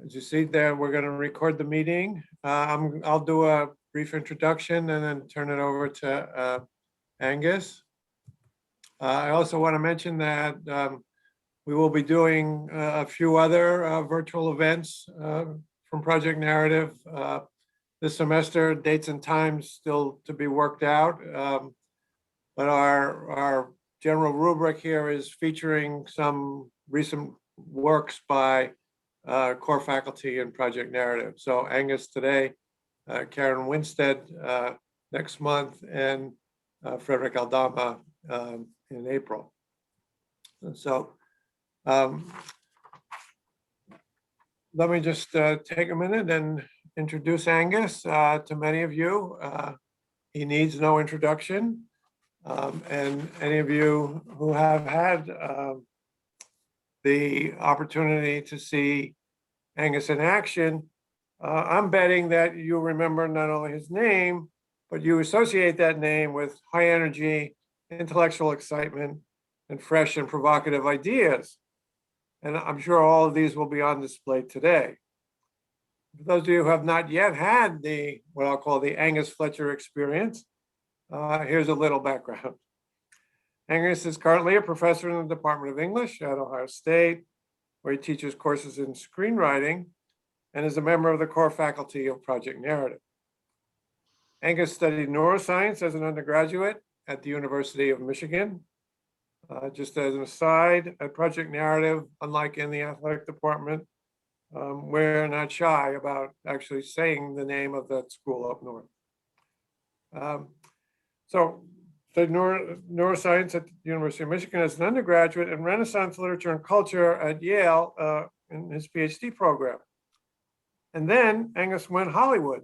As you see there, we're going to record the meeting. I'll do a brief introduction and then turn it over to Angus. I also want to mention that we will be doing a few other virtual events from Project Narrative this semester. Dates and times still to be worked out, but our general rubric here is featuring some recent works by core faculty in Project Narrative. So Angus today, Karen Winstead next month, and Frederick Aldama in April. And so let me just take a minute and introduce Angus to many of you. He needs no introduction. And any of you who have had the opportunity to see Angus in action, I'm betting that you remember not only his name, but you associate that name with high energy, intellectual excitement, and fresh and provocative ideas. And I'm sure all of these will be on display today. For those of you who have not yet had what I'll call the Angus Fletcher experience, here's a little background. Angus is currently a professor in the Department of English at Ohio State, where he teaches courses in screenwriting and is a member of the core faculty of Project Narrative. Angus studied neuroscience as an undergraduate at the University of Michigan. Just as an aside, at Project Narrative, unlike in the athletic department, we're not shy about actually saying the name of that school up north. So studied neuroscience at the University of Michigan as an undergraduate and Renaissance literature and culture at Yale in his PhD program. And then Angus went Hollywood,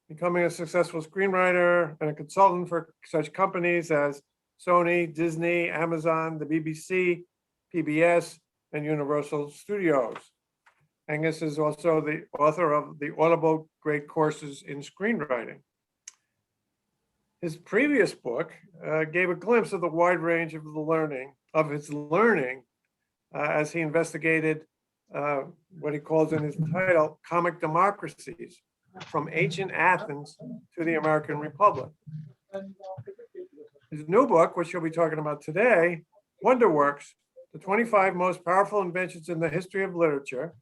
becoming a successful screenwriter and a consultant for such companies as Sony, Disney, Amazon, the BBC, PBS, and Universal Studios. Angus is also the author of the Audible Great Courses in Screenwriting. His previous book gave a glimpse of the wide range of his learning as he investigated what he calls in his title, Comic Democracies, from ancient Athens to the American Republic. His new book, which he'll be talking about today, Wonderworks, the 25 most powerful inventions in the history of literature,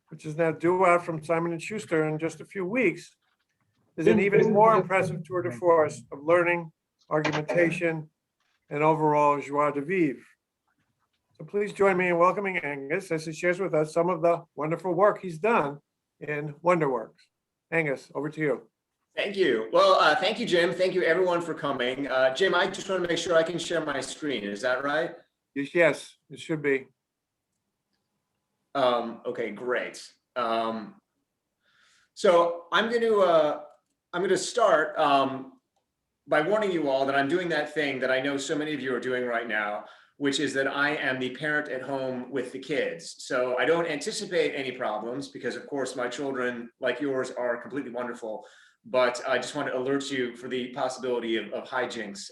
which is now due out from Simon & Schuster in just a few weeks, is an even more impressive tour de force of learning, argumentation, and overall joie de vivre. So please join me in welcoming Angus as he shares with us some of the wonderful work he's done in Wonderworks. Angus, over to you. Thank you. Well, thank you, Jim. Thank you, everyone, for coming. Jim, I just want to make sure I can share my screen. Is that right? Yes, it should be. Okay, great. So I'm going to start by warning you all that I'm doing that thing that I know so many of you are doing right now, which is that I am the parent at home with the kids. So I don't anticipate any problems because, of course, my children, like yours, are completely wonderful. But I just want to alert you for the possibility of hijinks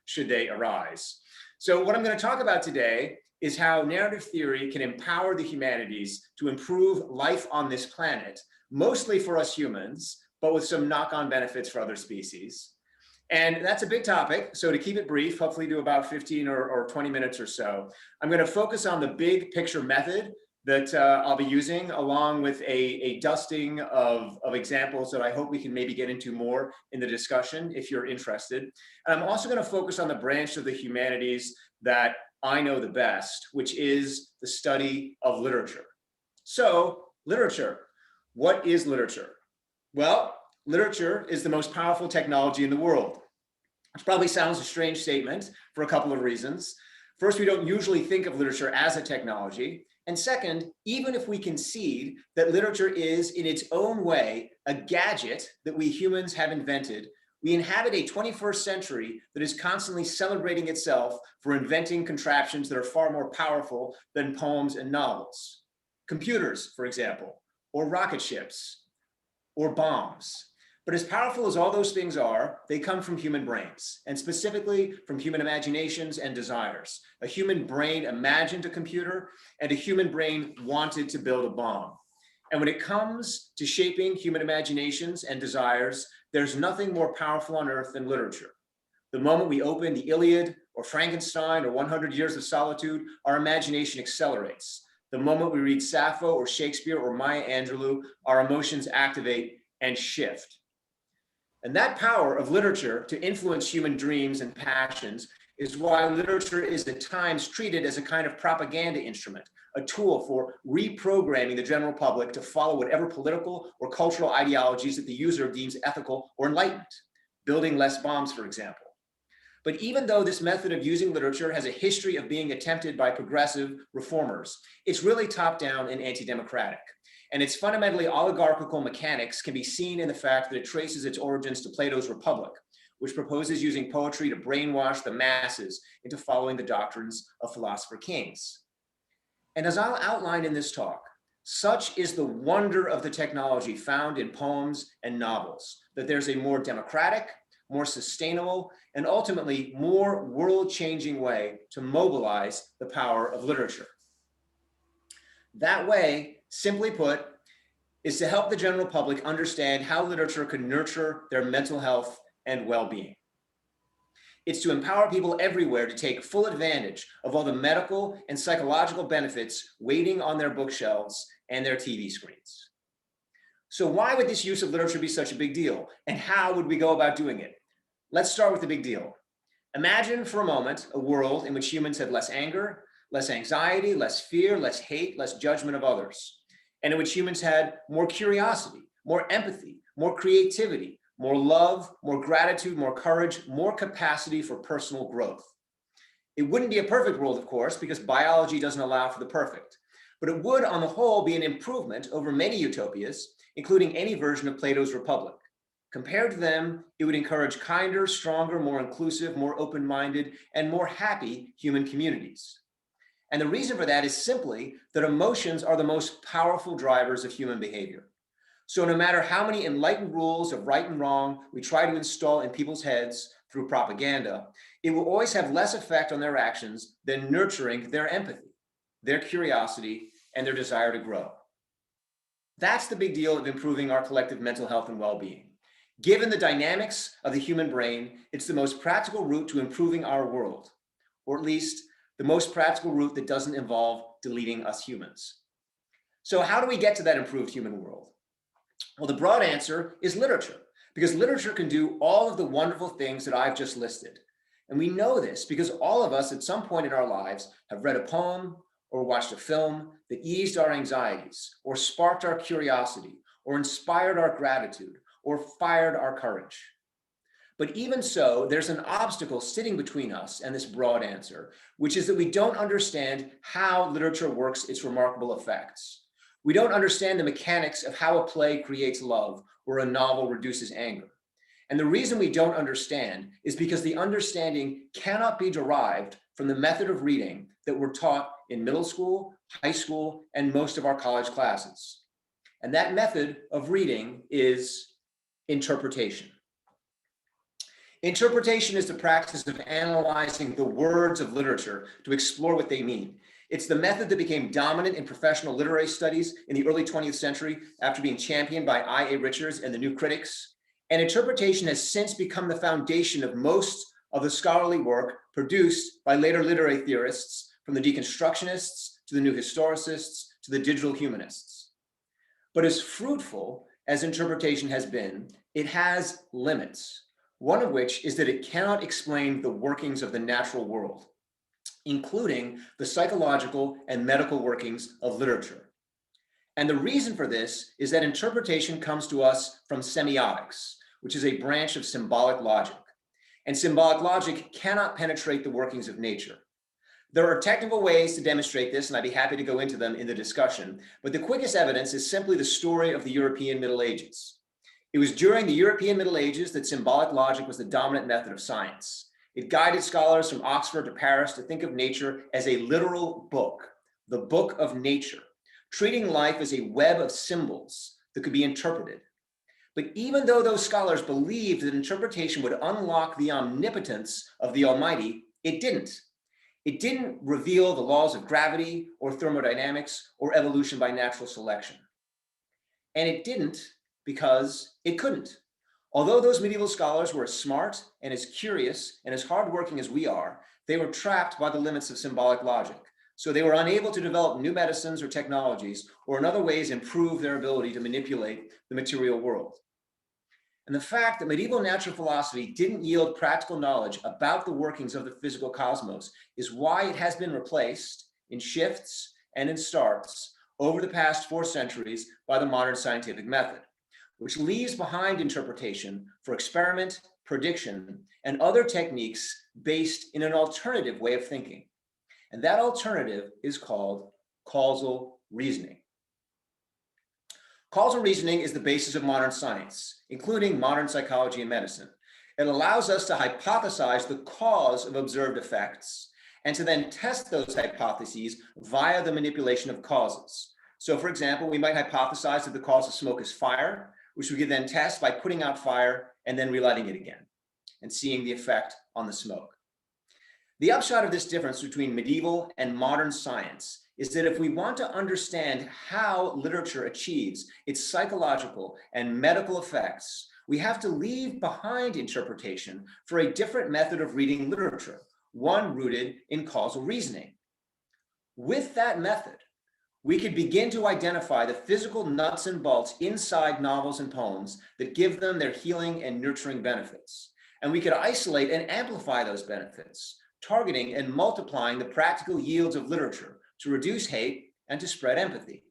should they arise. So what I'm going to talk about today is how narrative theory can empower the humanities to improve life on this planet, mostly for us humans, but with some knock-on benefits for other species. And that's a big topic. So to keep it brief, hopefully do about 15 or 20 minutes or so, I'm going to focus on the big picture method that I'll be using, along with a dusting of examples that I hope we can maybe get into more in the discussion if you're interested. And I'm also going to focus on the branch of the humanities that I know the best, which is the study of literature. So, literature. What is literature? Well, literature is the most powerful technology in the world. Which probably sounds a strange statement for a couple of reasons. First, we don't usually think of literature as a technology. And second, even if we concede that literature is in its own way a gadget that we humans have invented, we inhabit a 21st century that is constantly celebrating itself for inventing contraptions that are far more powerful than poems and novels. Computers, for example, or rocket ships, or bombs. But as powerful as all those things are, they come from human brains, and specifically from human imaginations and desires. A human brain imagined a computer, and a human brain wanted to build a bomb. And when it comes to shaping human imaginations and desires, there's nothing more powerful on earth than literature. The moment we open the Iliad or Frankenstein or 100 Years of Solitude, our imagination accelerates. The moment we read Sappho or Shakespeare or Maya Angelou, our emotions activate and shift. And that power of literature to influence human dreams and passions is why literature is at times treated as a kind of propaganda instrument, a tool for reprogramming the general public to follow whatever political or cultural ideologies that the user deems ethical or enlightened, building less bombs, for example. But even though this method of using literature has a history of being attempted by progressive reformers, it's really top-down and anti-democratic. And its fundamentally oligarchical mechanics can be seen in the fact that it traces its origins to Plato's Republic, which proposes using poetry to brainwash the masses into following the doctrines of philosopher kings. And as I'll outline in this talk, such is the wonder of the technology found in poems and novels, that there's a more democratic, more sustainable, and ultimately more world-changing way to mobilize the power of literature. That way, simply put, is to help the general public understand how literature can nurture their mental health and well-being. It's to empower people everywhere to take full advantage of all the medical and psychological benefits waiting on their bookshelves and their TV screens. So why would this use of literature be such a big deal? And how would we go about doing it? Let's start with the big deal. Imagine for a moment a world in which humans had less anger, less anxiety, less fear, less hate, less judgment of others, and in which humans had more curiosity, more empathy, more creativity, more love, more gratitude, more courage, more capacity for personal growth. It wouldn't be a perfect world, of course, because biology doesn't allow for the perfect, but it would, on the whole, be an improvement over many utopias, including any version of Plato's Republic. Compared to them, it would encourage kinder, stronger, more inclusive, more open-minded, and more happy human communities. And the reason for that is simply that emotions are the most powerful drivers of human behavior. So no matter how many enlightened rules of right and wrong we try to install in people's heads through propaganda, it will always have less effect on their actions than nurturing their empathy, their curiosity, and their desire to grow. That's the big deal of improving our collective mental health and well-being. Given the dynamics of the human brain, it's the most practical route to improving our world, or at least the most practical route that doesn't involve deleting us humans. So how do we get to that improved human world? Well, the broad answer is literature, because literature can do all of the wonderful things that I've just listed. And we know this because all of us at some point in our lives have read a poem or watched a film that eased our anxieties, or sparked our curiosity, or inspired our gratitude, or fired our courage. But even so, there's an obstacle sitting between us and this broad answer, which is that we don't understand how literature works its remarkable effects. We don't understand the mechanics of how a play creates love or a novel reduces anger. And the reason we don't understand is because the understanding cannot be derived from the method of reading that we're taught in middle school, high school, and most of our college classes. And that method of reading is interpretation. Interpretation is the practice of analyzing the words of literature to explore what they mean. It's the method that became dominant in professional literary studies in the early 20th century after being championed by I.A. Richards and the New Critics. And interpretation has since become the foundation of most of the scholarly work produced by later literary theorists, from the deconstructionists to the new historicists to the digital humanists. But as fruitful as interpretation has been, it has limits. One of which is that it cannot explain the workings of the natural world, including the psychological and medical workings of literature. And the reason for this is that interpretation comes to us from semiotics, which is a branch of symbolic logic. And symbolic logic cannot penetrate the workings of nature. There are technical ways to demonstrate this, and I'd be happy to go into them in the discussion, but the quickest evidence is simply the story of the European Middle Ages. It was during the European Middle Ages that symbolic logic was the dominant method of science. It guided scholars from Oxford to Paris to think of nature as a literal book, the book of nature, treating life as a web of symbols that could be interpreted. But even though those scholars believed that interpretation would unlock the omnipotence of the Almighty, it didn't. It didn't reveal the laws of gravity or thermodynamics or evolution by natural selection. And it didn't because it couldn't. Although those medieval scholars were as smart and as curious and as hardworking as we are, they were trapped by the limits of symbolic logic. So they were unable to develop new medicines or technologies, or in other ways improve their ability to manipulate the material world. And the fact that medieval natural philosophy didn't yield practical knowledge about the workings of the physical cosmos is why it has been replaced in shifts and in starts over the past 4 centuries by the modern scientific method, which leaves behind interpretation for experiment, prediction, and other techniques based in an alternative way of thinking. And that alternative is called causal reasoning. Causal reasoning is the basis of modern science, including modern psychology and medicine. It allows us to hypothesize the cause of observed effects and to then test those hypotheses via the manipulation of causes. So for example, we might hypothesize that the cause of smoke is fire, which we could then test by putting out fire and then relighting it again and seeing the effect on the smoke. The upshot of this difference between medieval and modern science is that if we want to understand how literature achieves its psychological and medical effects, we have to leave behind interpretation for a different method of reading literature, one rooted in causal reasoning. With that method, we could begin to identify the physical nuts and bolts inside novels and poems that give them their healing and nurturing benefits. And we could isolate and amplify those benefits, targeting and multiplying the practical yields of literature to reduce hate and to spread empathy.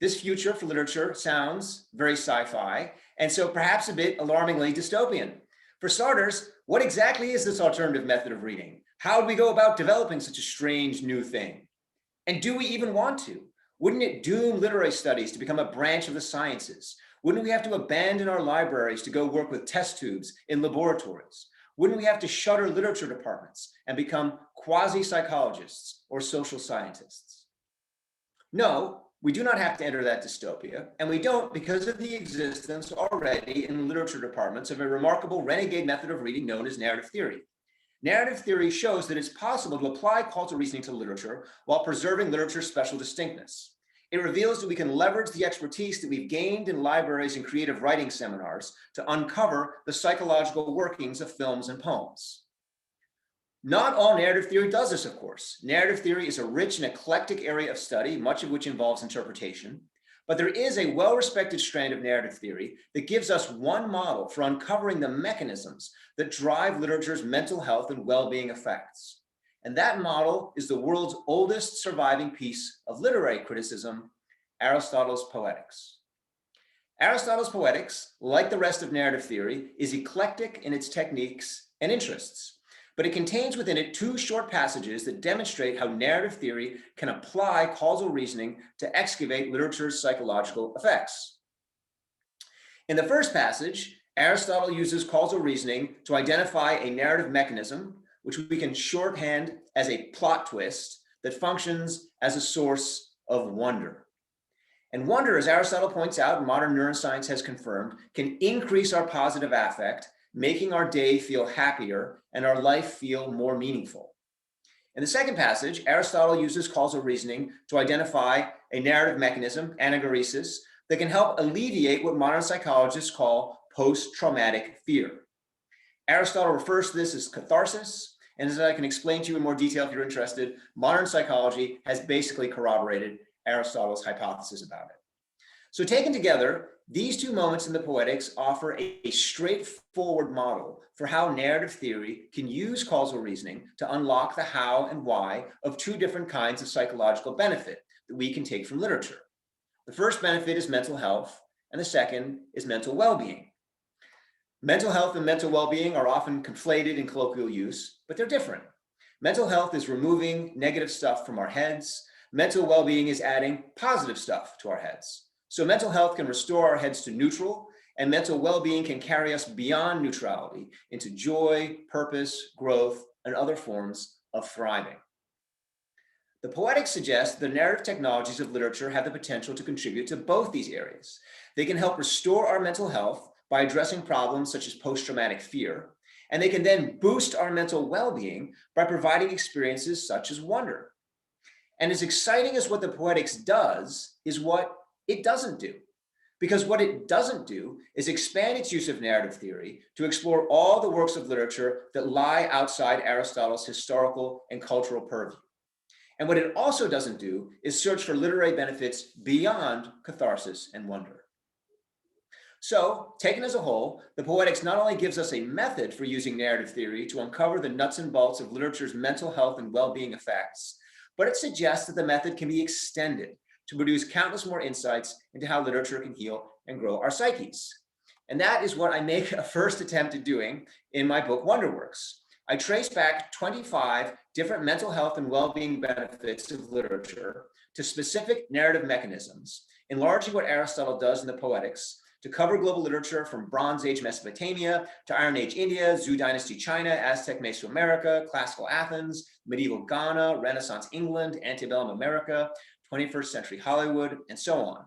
This future for literature sounds very sci-fi, and so perhaps a bit alarmingly dystopian. For starters, what exactly is this alternative method of reading? How would we go about developing such a strange new thing? And do we even want to? Wouldn't it doom literary studies to become a branch of the sciences? Wouldn't we have to abandon our libraries to go work with test tubes in laboratories? Wouldn't we have to shutter literature departments and become quasi-psychologists or social scientists? No, we do not have to enter that dystopia, and we don't because of the existence already in literature departments of a remarkable renegade method of reading known as narrative theory. Narrative theory shows that it's possible to apply causal reasoning to literature while preserving literature's special distinctness. It reveals that we can leverage the expertise that we've gained in libraries and creative writing seminars to uncover the psychological workings of films and poems. Not all narrative theory does this, of course. Narrative theory is a rich and eclectic area of study, much of which involves interpretation. But there is a well-respected strand of narrative theory that gives us one model for uncovering the mechanisms that drive literature's mental health and well-being effects. And that model is the world's oldest surviving piece of literary criticism, Aristotle's Poetics. Aristotle's Poetics, like the rest of narrative theory, is eclectic in its techniques and interests, but it contains within it 2 short passages that demonstrate how narrative theory can apply causal reasoning to excavate literature's psychological effects. In the first passage, Aristotle uses causal reasoning to identify a narrative mechanism, which we can shorthand as a plot twist that functions as a source of wonder. And wonder, as Aristotle points out, and modern neuroscience has confirmed, can increase our positive affect, making our day feel happier and our life feel more meaningful. In the second passage, Aristotle uses causal reasoning to identify a narrative mechanism, anagoresis, that can help alleviate what modern psychologists call post-traumatic fear. Aristotle refers to this as catharsis, and as I can explain to you in more detail if you're interested, modern psychology has basically corroborated Aristotle's hypothesis about it. So taken together, these 2 moments in the Poetics offer a straightforward model for how narrative theory can use causal reasoning to unlock the how and why of 2 different kinds of psychological benefit that we can take from literature. The first benefit is mental health, and the second is mental well-being. Mental health and mental well-being are often conflated in colloquial use, but they're different. Mental health is removing negative stuff from our heads. Mental well-being is adding positive stuff to our heads. So mental health can restore our heads to neutral, and mental well-being can carry us beyond neutrality into joy, purpose, growth, and other forms of thriving. The Poetics suggest the narrative technologies of literature have the potential to contribute to both these areas. They can help restore our mental health by addressing problems such as post-traumatic fear, and they can then boost our mental well-being by providing experiences such as wonder. And as exciting as what the Poetics does is what It doesn't do. Because what it doesn't do is expand its use of narrative theory to explore all the works of literature that lie outside Aristotle's historical and cultural purview. And what it also doesn't do is search for literary benefits beyond catharsis and wonder. So, taken as a whole, the Poetics not only gives us a method for using narrative theory to uncover the nuts and bolts of literature's mental health and well-being effects, but it suggests that the method can be extended to produce countless more insights into how literature can heal and grow our psyches. And that is what I make a first attempt at doing in my book, Wonderworks. I trace back 25 different mental health and well-being benefits of literature to specific narrative mechanisms, enlarging what Aristotle does in the Poetics to cover global literature from Bronze Age Mesopotamia to Iron Age India, Zhou Dynasty China, Aztec Mesoamerica, Classical Athens, Medieval Ghana, Renaissance England, Antebellum America, 21st century Hollywood, and so on.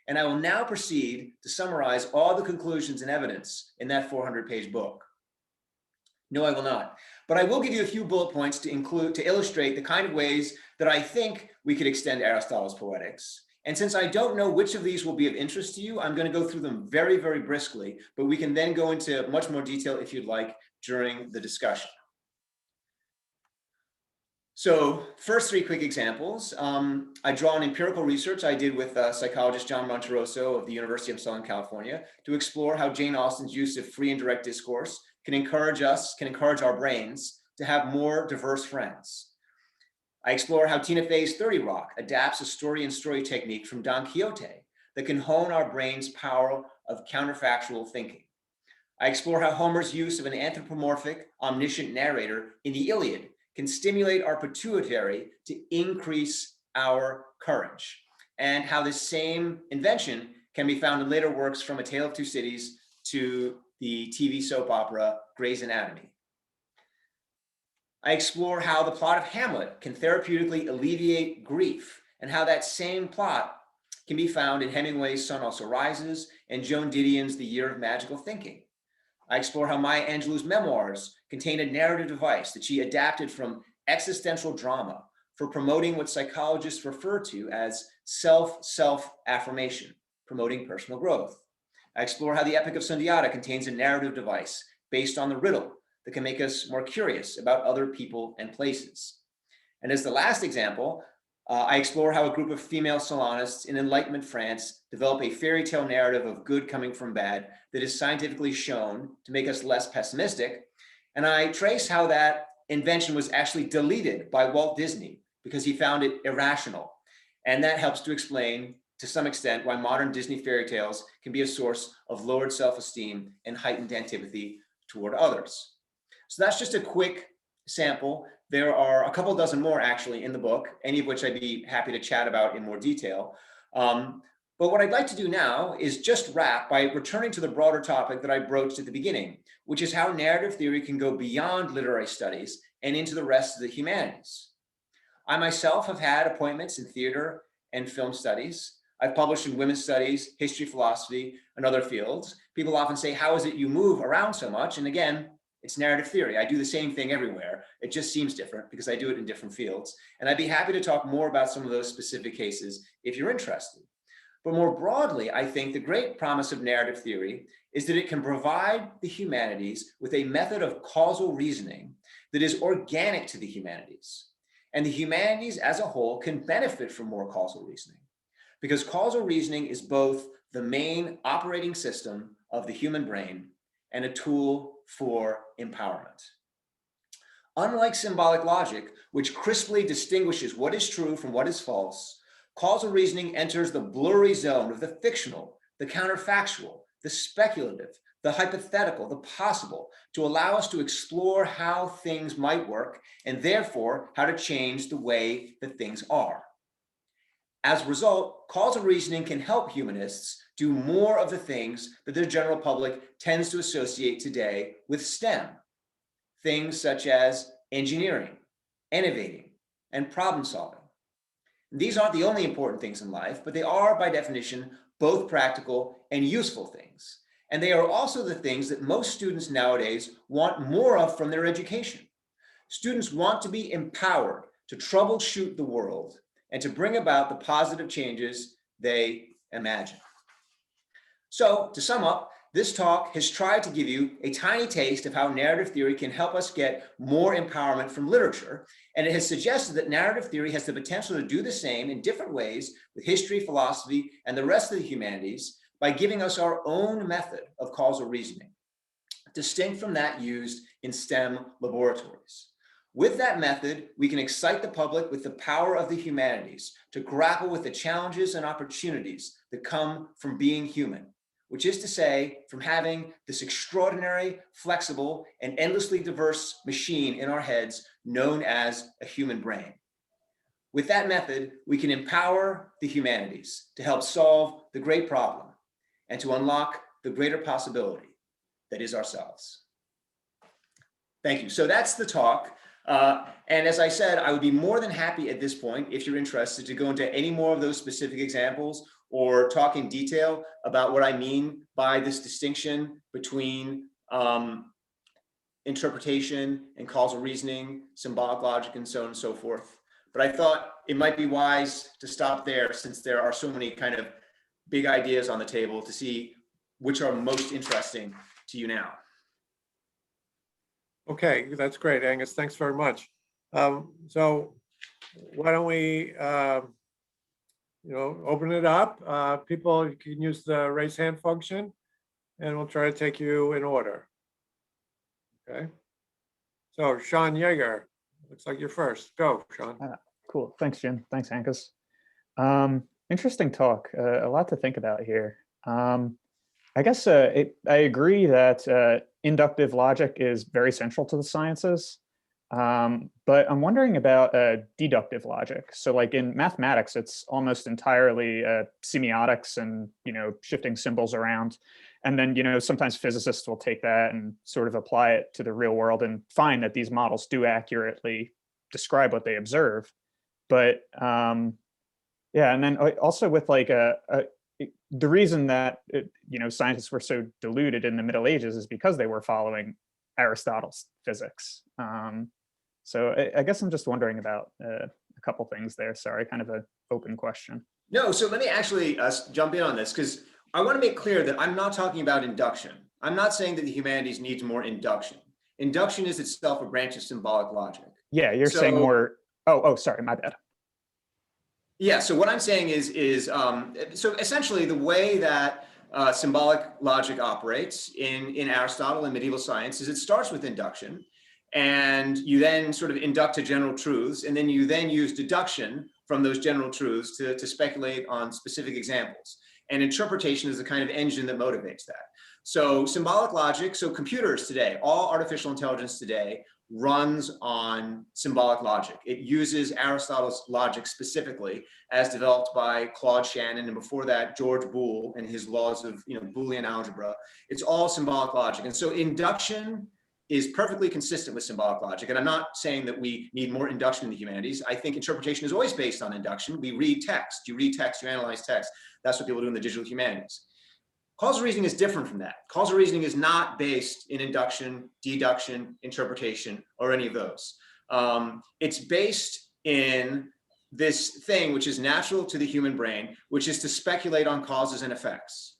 And I will now proceed to summarize all the conclusions and evidence in that 400-page book. No, I will not. But I will give you a few bullet points to illustrate the kind of ways that I think we could extend Aristotle's Poetics. And since I don't know which of these will be of interest to you, I'm going to go through them very, very briskly, but we can then go into much more detail if you'd like during the discussion. So first three quick examples. I draw on empirical research I did with psychologist John Monterosso of the University of Southern California to explore how Jane Austen's use of free and direct discourse can encourage our brains to have more diverse friends. I explore how Tina Fey's 30 Rock adapts a story and story technique from Don Quixote that can hone our brain's power of counterfactual thinking. I explore how Homer's use of an anthropomorphic, omniscient narrator in the Iliad can stimulate our pituitary to increase our courage, and how this same invention can be found in later works from A Tale of Two Cities to the TV soap opera Grey's Anatomy. I explore how the plot of Hamlet can therapeutically alleviate grief, and how that same plot can be found in Hemingway's Sun Also Rises and Joan Didion's The Year of Magical Thinking. I explore how Maya Angelou's memoirs contain a narrative device that she adapted from existential drama for promoting what psychologists refer to as self-affirmation, promoting personal growth. I explore how the Epic of Sundiata contains a narrative device based on the riddle that can make us more curious about other people and places. And as the last example, I explore how a group of female Solonists in Enlightenment France develop a fairy tale narrative of good coming from bad that is scientifically shown to make us less pessimistic. And I trace how that invention was actually deleted by Walt Disney because he found it irrational. And that helps to explain, to some extent, why modern Disney fairy tales can be a source of lowered self-esteem and heightened antipathy toward others. So that's just a quick sample. There are a couple dozen more actually in the book, any of which I'd be happy to chat about in more detail. But what I'd like to do now is just wrap by returning to the broader topic that I broached at the beginning, which is how narrative theory can go beyond literary studies and into the rest of the humanities. I myself have had appointments in theater and film studies. I've published in women's studies, history, philosophy, and other fields. People often say, how is it you move around so much? And again, it's narrative theory. I do the same thing everywhere. It just seems different because I do it in different fields. And I'd be happy to talk more about some of those specific cases if you're interested. But more broadly, I think the great promise of narrative theory is that it can provide the humanities with a method of causal reasoning that is organic to the humanities. And the humanities as a whole can benefit from more causal reasoning, because causal reasoning is both the main operating system of the human brain and a tool for empowerment. Unlike symbolic logic, which crisply distinguishes what is true from what is false, causal reasoning enters the blurry zone of the fictional, the counterfactual, the speculative, the hypothetical, the possible, to allow us to explore how things might work and therefore how to change the way that things are. As a result, causal reasoning can help humanists do more of the things that the general public tends to associate today with STEM. Things such as engineering, innovating, and problem solving. These aren't the only important things in life, but they are by definition both practical and useful things. And they are also the things that most students nowadays want more of from their education. Students want to be empowered to troubleshoot the world and to bring about the positive changes they imagine. So to sum up, this talk has tried to give you a tiny taste of how narrative theory can help us get more empowerment from literature. And it has suggested that narrative theory has the potential to do the same in different ways with history, philosophy, and the rest of the humanities by giving us our own method of causal reasoning, distinct from that used in STEM laboratories. With that method, we can excite the public with the power of the humanities to grapple with the challenges and opportunities that come from being human, which is to say, from having this extraordinary, flexible, and endlessly diverse machine in our heads known as a human brain. With that method, we can empower the humanities to help solve the great problem and to unlock the greater possibility that is ourselves. Thank you. So that's the talk. And as I said, I would be more than happy at this point, if you're interested, to go into any more of those specific examples or talk in detail about what I mean by this distinction between interpretation and causal reasoning, symbolic logic, and so on and so forth. But I thought it might be wise to stop there, since there are so many kind of big ideas on the table, to see which are most interesting to you now. Okay, that's great, Angus. Thanks very much. So why don't we, open it up? People can use the raise hand function, and we'll try to take you in order. Okay. So Sean Yeager, looks like you're first. Go, Sean. Cool. Thanks, Jim. Thanks, Angus. Interesting talk. A lot to think about here. I guess I agree that inductive logic is very central to the sciences, but I'm wondering about deductive logic. So like in mathematics, it's almost entirely semiotics and, shifting symbols around. And then, sometimes physicists will take that and sort of apply it to the real world and find that these models do accurately describe what they observe. But yeah, and then also with like the reason that scientists were so deluded in the Middle Ages is because they were following Aristotle's physics. So I guess I'm just wondering about a couple things there. Sorry, kind of an open question. No, so let me actually jump in on this, because I want to make clear that I'm not talking about induction. I'm not saying that the humanities needs more induction. Induction is itself a branch of symbolic logic. Yeah, you're saying more. Oh, sorry, my bad. Yeah, so what I'm saying is so essentially the way that symbolic logic operates in Aristotle and medieval science is it starts with induction, and you then sort of induct to general truths, and then you then use deduction from those general truths to speculate on specific examples. And interpretation is the kind of engine that motivates that. So symbolic logic, so computers today, all artificial intelligence today runs on symbolic logic. It uses Aristotle's logic specifically, as developed by Claude Shannon, and before that, George Boole and his laws of Boolean algebra. It's all symbolic logic. And so induction is perfectly consistent with symbolic logic. And I'm not saying that we need more induction in the humanities. I think interpretation is always based on induction. We read text, you analyze text. That's what people do in the digital humanities. Causal reasoning is different from that. Causal reasoning is not based in induction, deduction, interpretation, or any of those. It's based in this thing which is natural to the human brain, which is to speculate on causes and effects.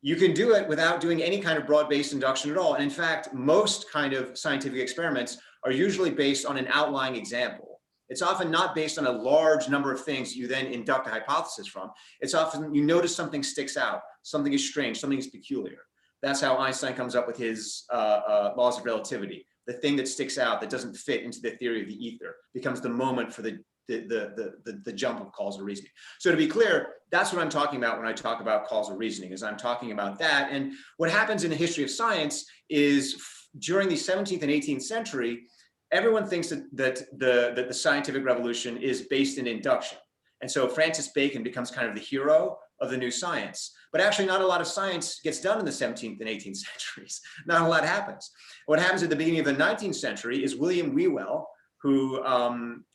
You can do it without doing any kind of broad-based induction at all. And in fact, most kind of scientific experiments are usually based on an outlying example. It's often not based on a large number of things you then induct a hypothesis from. It's often you notice something sticks out, something is strange, something is peculiar. That's how Einstein comes up with his laws of relativity. The thing that sticks out, that doesn't fit into the theory of the ether, becomes the moment for the jump of causal reasoning. So to be clear, that's what I'm talking about when I talk about causal reasoning, is I'm talking about that. And what happens in the history of science is during the 17th and 18th century, everyone thinks that the scientific revolution is based in induction. And so Francis Bacon becomes kind of the hero of the new science. But actually not a lot of science gets done in the 17th and 18th centuries. Not a lot happens. What happens at the beginning of the 19th century is William Whewell, who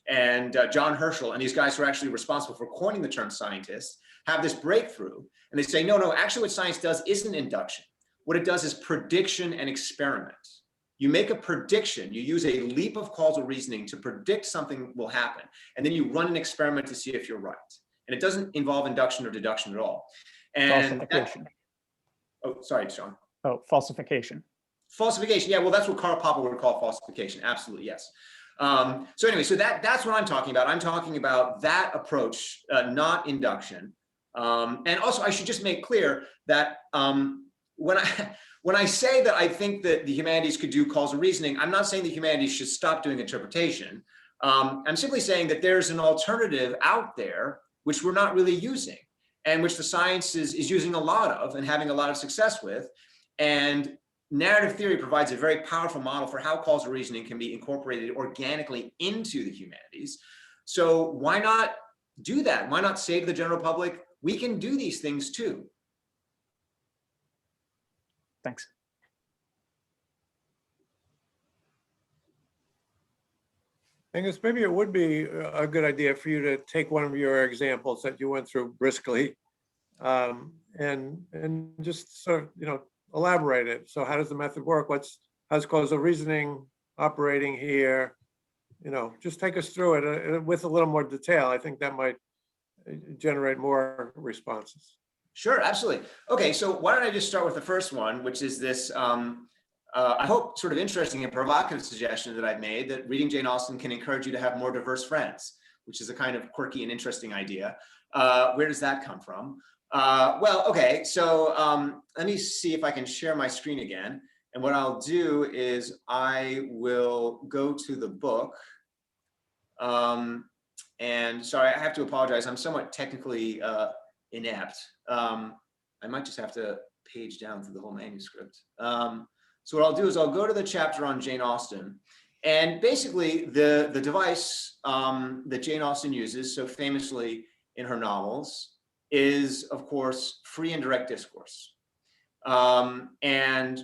and John Herschel, and these guys who are actually responsible for coining the term scientist, have this breakthrough. And they say, no, actually what science does isn't induction. What it does is prediction and experiment. You make a prediction, you use a leap of causal reasoning to predict something will happen, and then you run an experiment to see if you're right. And it doesn't involve induction or deduction at all. And Falsification. oh, sorry, Sean. Oh, falsification. Falsification, yeah, well, that's what Karl Popper would call falsification, absolutely, yes. So anyway, so that's what I'm talking about. I'm talking about that approach, not induction. And also, I should just make clear that when I say that I think that the humanities could do causal reasoning, I'm not saying the humanities should stop doing interpretation. I'm simply saying that there's an alternative out there which we're not really using, and which the science is using a lot of and having a lot of success with. And narrative theory provides a very powerful model for how causal reasoning can be incorporated organically into the humanities. So why not do that? Why not say to the general public, we can do these things too? Thanks. Angus, maybe it would be a good idea for you to take one of your examples that you went through briskly and just sort of, elaborate it. So how does the method work? How's causal reasoning operating here? Just take us through it with a little more detail. I think that might generate more responses. Sure, absolutely. Okay, so why don't I just start with the first one, which is this, I hope, sort of interesting and provocative suggestion that I've made, that reading Jane Austen can encourage you to have more diverse friends, which is a kind of quirky and interesting idea. Where does that come from? Well, okay, so let me see if I can share my screen again. And what I'll do is I will go to the book. And sorry, I have to apologize. I'm somewhat technically inept. I might just have to page down through the whole manuscript. So what I'll do is I'll go to the chapter on Jane Austen. And basically the device that Jane Austen uses so famously in her novels is, of course, free and direct discourse. And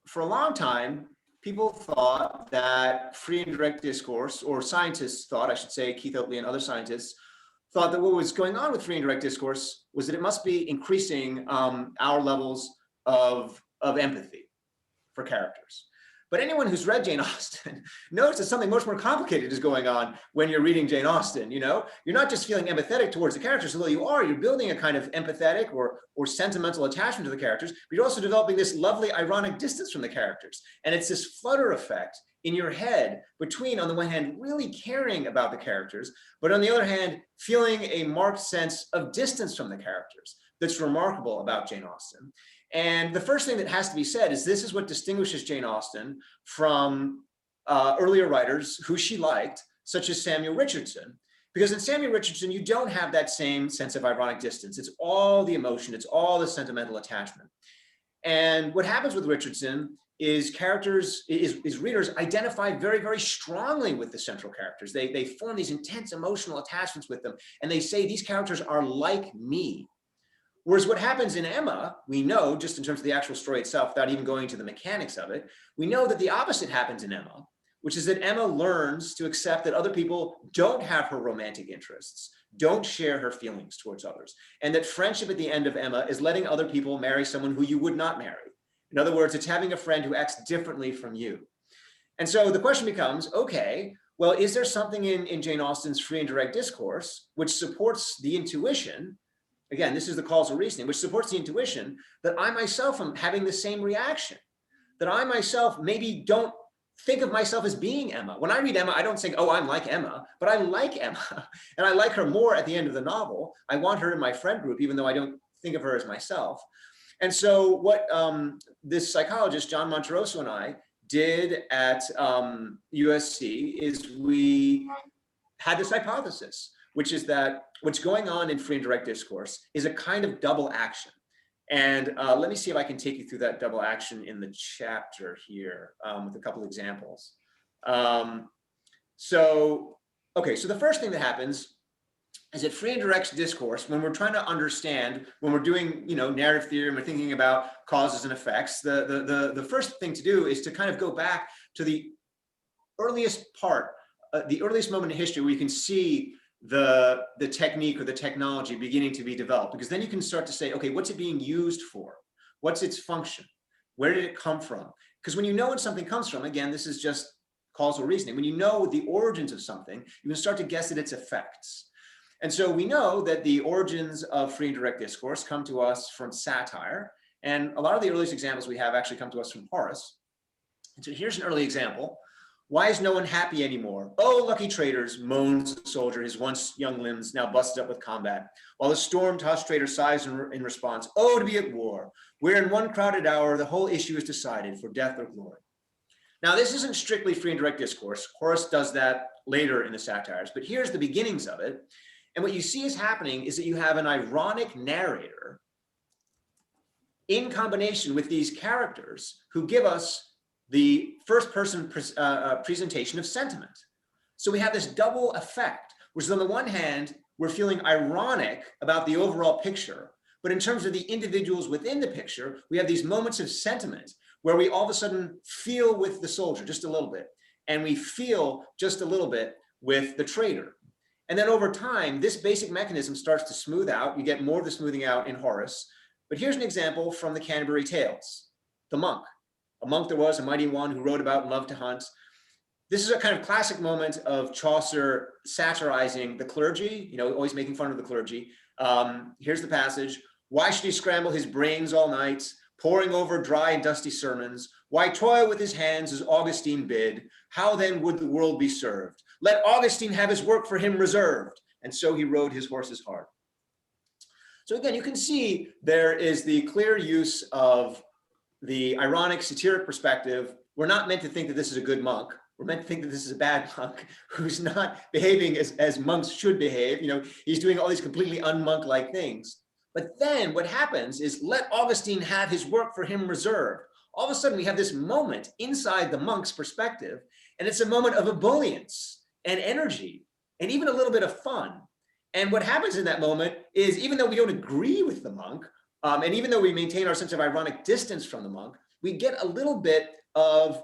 for a long time, people thought that free and direct discourse, or scientists thought, I should say, Keith Oatley and other scientists, thought that what was going on with free and direct discourse was that it must be increasing our levels of empathy for characters. But anyone who's read Jane Austen knows that something much more complicated is going on when you're reading Jane Austen. You're not just feeling empathetic towards the characters, although you're building a kind of empathetic or sentimental attachment to the characters, but you're also developing this lovely ironic distance from the characters. And it's this flutter effect in your head between, on the one hand, really caring about the characters, but on the other hand, feeling a marked sense of distance from the characters that's remarkable about Jane Austen. And the first thing that has to be said is this is what distinguishes Jane Austen from earlier writers who she liked, such as Samuel Richardson. Because in Samuel Richardson, you don't have that same sense of ironic distance. It's all the emotion, it's all the sentimental attachment. And what happens with Richardson is readers identify very, very strongly with the central characters. They form these intense emotional attachments with them, and they say, these characters are like me. Whereas what happens in Emma, we know, just in terms of the actual story itself, without even going to the mechanics of it, we know that the opposite happens in Emma, which is that Emma learns to accept that other people don't have her romantic interests, don't share her feelings towards others, and that friendship at the end of Emma is letting other people marry someone who you would not marry. In other words, it's having a friend who acts differently from you. And so the question becomes, okay, well, is there something in Jane Austen's free and direct discourse which supports the intuition? Again, this is the causal reasoning, which supports the intuition that I myself am having the same reaction, that I myself maybe don't think of myself as being Emma. When I read Emma, I don't think, oh, I'm like Emma, but I like Emma. And I like her more at the end of the novel. I want her in my friend group, even though I don't think of her as myself. And so what this psychologist, John Monterosso, and I did at USC is we had this hypothesis, which is that what's going on in free and direct discourse is a kind of double action. And let me see if I can take you through that double action in the chapter here with a couple examples. So the first thing that happens is that free and direct discourse, when we're trying to understand, when we're doing narrative theory and we're thinking about causes and effects, the first thing to do is to kind of go back to the earliest part, the earliest moment in history where you can see the technique or the technology beginning to be developed, because then you can start to say, okay, what's it being used for? What's its function? Where did it come from? Because when you know when something comes from, again, this is just causal reasoning. When you know the origins of something, you can start to guess at its effects. And so we know that the origins of free and direct discourse come to us from satire. And a lot of the earliest examples we have actually come to us from Horace. And so here's an early example. Why is no one happy anymore? Oh, lucky traitors, moans the soldier, his once young limbs now busted up with combat. While the storm-tossed traitor sighs in response, oh, to be at war, where in one crowded hour the whole issue is decided for death or glory. Now, this isn't strictly free and direct discourse. Horace does that later in the satires, but here's the beginnings of it. And what you see is happening is that you have an ironic narrator in combination with these characters who give us the first person presentation of sentiment. So we have this double effect, which is on the one hand, we're feeling ironic about the overall picture, but in terms of the individuals within the picture, we have these moments of sentiment where we all of a sudden feel with the soldier just a little bit, and we feel just a little bit with the traitor. And then over time, this basic mechanism starts to smooth out. You get more of the smoothing out in Horace. But here's an example from the Canterbury Tales, the monk. A monk there was, a mighty one who rode about and loved to hunt. This is a kind of classic moment of Chaucer satirizing the clergy, always making fun of the clergy. Here's the passage. Why should he scramble his brains all night, poring over dry and dusty sermons? Why toil with his hands as Augustine bid? How then would the world be served? Let Augustine have his work for him reserved. And so he rode his horses hard. So again, you can see there is the clear use of the ironic, satiric perspective. We're not meant to think that this is a good monk. We're meant to think that this is a bad monk who's not behaving as monks should behave. He's doing all these completely un-monk-like things. But then what happens is let Augustine have his work for him reserved. All of a sudden we have this moment inside the monk's perspective, and it's a moment of ebullience and energy and even a little bit of fun. And what happens in that moment is, even though we don't agree with the monk, and even though we maintain our sense of ironic distance from the monk, we get a little bit of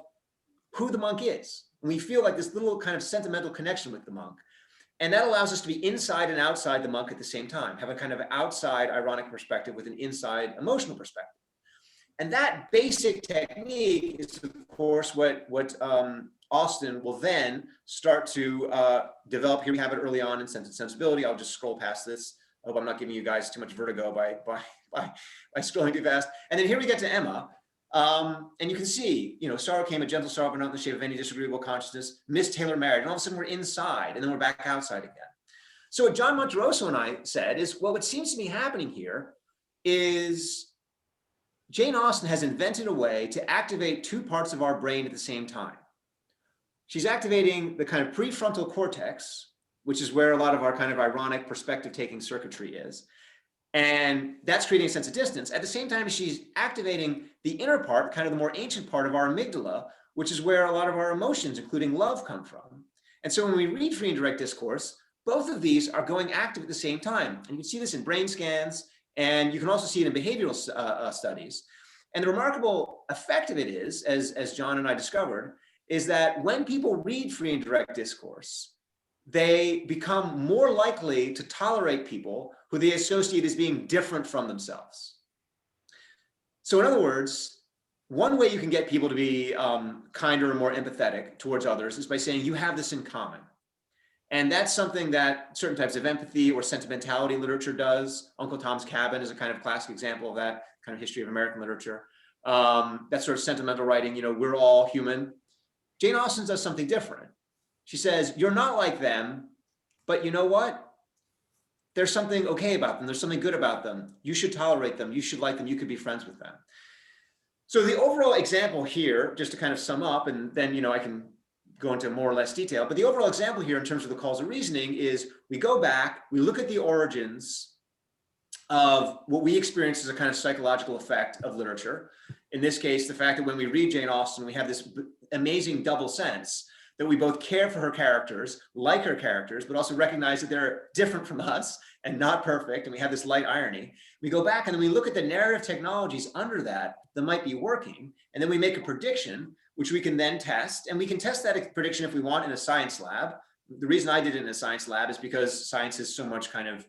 who the monk is. And we feel like this little kind of sentimental connection with the monk. And that allows us to be inside and outside the monk at the same time, have a kind of outside ironic perspective with an inside emotional perspective. And that basic technique is, of course, what Austen will then start to develop. Here we have it early on in Sense and Sensibility. I'll just scroll past this. I hope I'm not giving you guys too much vertigo by scrolling too fast. And then here we get to Emma. And you can see, sorrow came, a gentle sorrow, but not in the shape of any disagreeable consciousness. Miss Taylor married, and all of a sudden we're inside, and then we're back outside again. So what John Monterosso and I said is, well, what seems to be happening here is Jane Austen has invented a way to activate two parts of our brain at the same time. She's activating the kind of prefrontal cortex, which is where a lot of our kind of ironic perspective-taking circuitry is. And that's creating a sense of distance. At the same time, she's activating the inner part, kind of the more ancient part of our amygdala, which is where a lot of our emotions, including love, come from. And so when we read free and direct discourse, both of these are going active at the same time. And you can see this in brain scans, and you can also see it in behavioral studies. And the remarkable effect of it is, as John and I discovered, is that when people read free and direct discourse, they become more likely to tolerate people who they associate as being different from themselves. So in other words, one way you can get people to be kinder and more empathetic towards others is by saying you have this in common. And that's something that certain types of empathy or sentimentality literature does. Uncle Tom's Cabin is a kind of classic example of that kind of history of American literature. That sort of sentimental writing, we're all human. Jane Austen does something different. She says, you're not like them, but you know what? There's something okay about them. There's something good about them. You should tolerate them. You should like them. You could be friends with them. So the overall example here, just to kind of sum up, and then, I can go into more or less detail, but the overall example here in terms of the causal reasoning is we go back, we look at the origins of what we experience as a kind of psychological effect of literature. In this case, the fact that when we read Jane Austen, we have this amazing double sense that we both care for her characters, like her characters, but also recognize that they're different from us and not perfect, and we have this light irony. We go back and then we look at the narrative technologies under that might be working, and then we make a prediction, which we can then test, and we can test that prediction if we want in a science lab. The reason I did it in a science lab is because science has so much kind of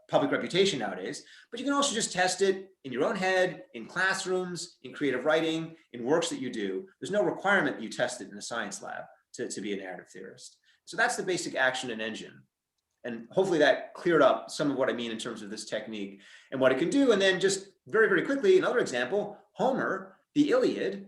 public reputation nowadays, but you can also just test it in your own head, in classrooms, in creative writing, in works that you do. There's no requirement that you test it in a science lab to be a narrative theorist. So that's the basic action and engine. And hopefully that cleared up some of what I mean in terms of this technique and what it can do. And then just very, very quickly, another example, Homer, the Iliad.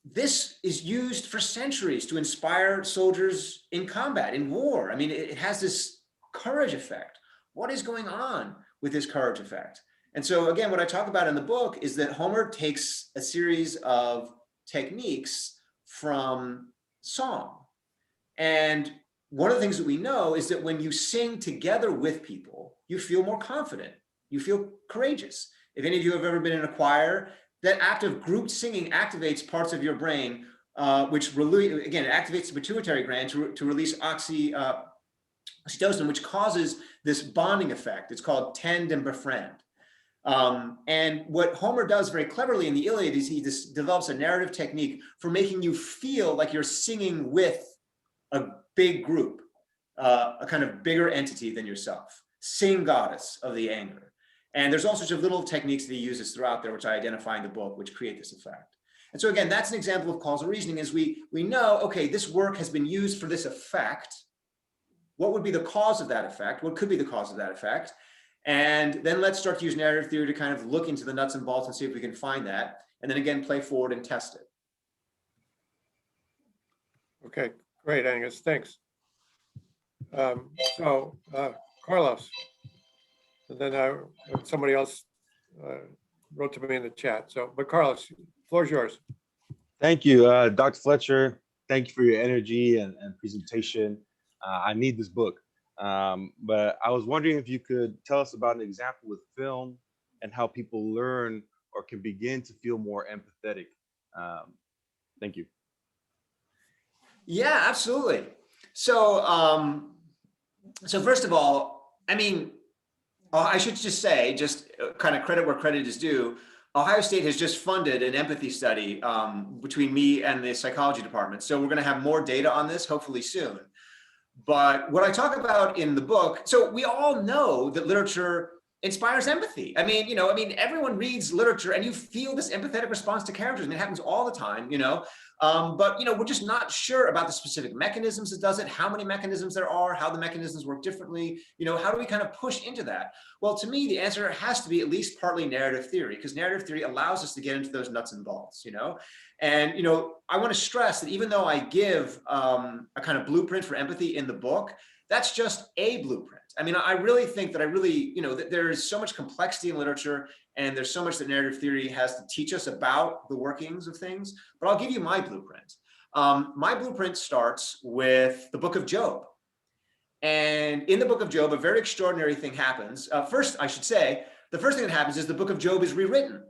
This is used for centuries to inspire soldiers in combat, in war. I mean, it has this courage effect. What is going on with this courage effect? And so again, what I talk about in the book is that Homer takes a series of techniques from song. And one of the things that we know is that when you sing together with people, you feel more confident, you feel courageous. If any of you have ever been in a choir, that act of group singing activates parts of your brain, which really, again, it activates the pituitary gland to release oxytocin, which causes this bonding effect. It's called tend and befriend. And what Homer does very cleverly in the Iliad is he just develops a narrative technique for making you feel like you're singing with a big group, a kind of bigger entity than yourself. Sing goddess of the anger. And there's all sorts of little techniques that he uses throughout there, which I identify in the book, which create this effect. And so again, that's an example of causal reasoning, is we know, okay, this work has been used for this effect. What would be the cause of that effect? What could be the cause of that effect? And then let's start to use narrative theory to kind of look into the nuts and bolts and see if we can find that. And then again, play forward and test it. Okay, great, Angus, thanks. Carlos, and then somebody else wrote to me in the chat. So, but Carlos, floor's yours. Thank you, Dr. Fletcher. Thank you for your energy and presentation. I need this book. But I was wondering if you could tell us about an example with film and how people learn or can begin to feel more empathetic. Thank you. Yeah, absolutely. So, so first of all, I mean, I should just say, just kind of credit where credit is due. Ohio State has just funded an empathy study between me and the psychology department. So we're going to have more data on this hopefully soon. But what I talk about in the book, so we all know that literature inspires empathy. I mean, everyone reads literature and you feel this empathetic response to characters. I mean, it happens all the time, but we're just not sure about the specific mechanisms that does it, how many mechanisms there are, how the mechanisms work differently. How do we kind of push into that? Well, to me, the answer has to be at least partly narrative theory, because narrative theory allows us to get into those nuts and bolts, And, I want to stress that even though I give a kind of blueprint for empathy in the book, that's just a blueprint. I mean, I really think that that there is so much complexity in literature, and there's so much that narrative theory has to teach us about the workings of things, but I'll give you my blueprint. My blueprint starts with the book of Job. And in the book of Job, a very extraordinary thing happens. First, I should say, the first thing that happens is the book of Job is rewritten.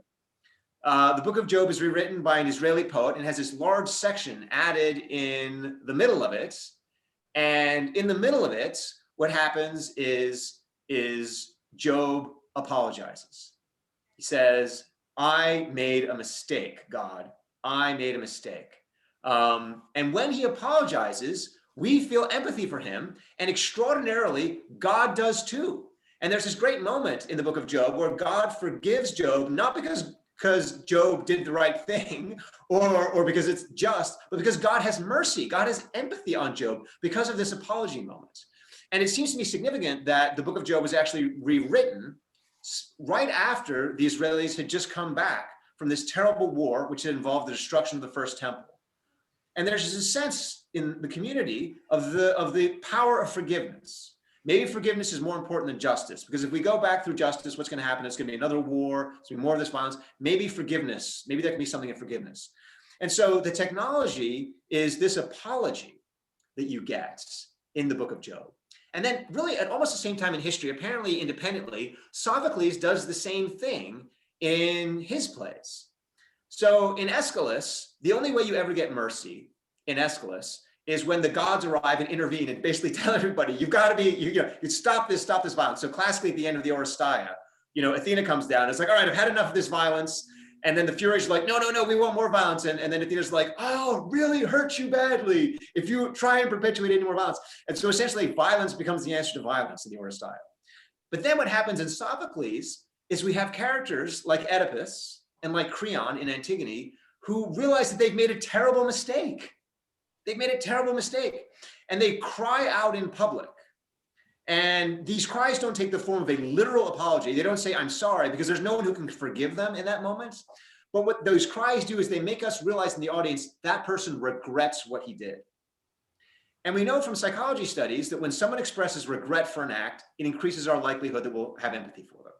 The book of Job is rewritten by an Israeli poet and has this large section added in the middle of it. And in the middle of it, what happens is Job apologizes. He says, I made a mistake, God. I made a mistake. And when he apologizes, we feel empathy for him. And extraordinarily, God does too. And there's this great moment in the book of Job where God forgives Job, not because Job did the right thing or because it's just, but because God has mercy. God has empathy on Job because of this apology moment. And it seems to me significant that the book of Job was actually rewritten right after the Israelis had just come back from this terrible war, which had involved the destruction of the first temple. And there's a sense in the community of the power of forgiveness. Maybe forgiveness is more important than justice, because if we go back through justice, what's going to happen? It's going to be another war. It's going to be more of this violence. Maybe forgiveness. Maybe there can be something in forgiveness. And so the technology is this apology that you get in the book of Job. And then really at almost the same time in history, apparently independently, Sophocles does the same thing in his plays. So in Aeschylus, the only way you ever get mercy in Aeschylus is when the gods arrive and intervene and basically tell everybody, you've got to be, you stop this violence. So classically at the end of the Oresteia, Athena comes down. It's like, all right, I've had enough of this violence. And then the Furies are like, no, we want more violence. And then Athena's like, oh, really hurt you badly if you try and perpetuate any more violence. And so essentially violence becomes the answer to violence in the Oresteia. But then what happens in Sophocles is we have characters like Oedipus and like Creon in Antigone who realize that they've made a terrible mistake. they've made a terrible mistake, and they cry out in public. And these cries don't take the form of a literal apology. They don't say, I'm sorry, because there's no one who can forgive them in that moment. But what those cries do is they make us realize in the audience that person regrets what he did. And we know from psychology studies that when someone expresses regret for an act, it increases our likelihood that we'll have empathy for them.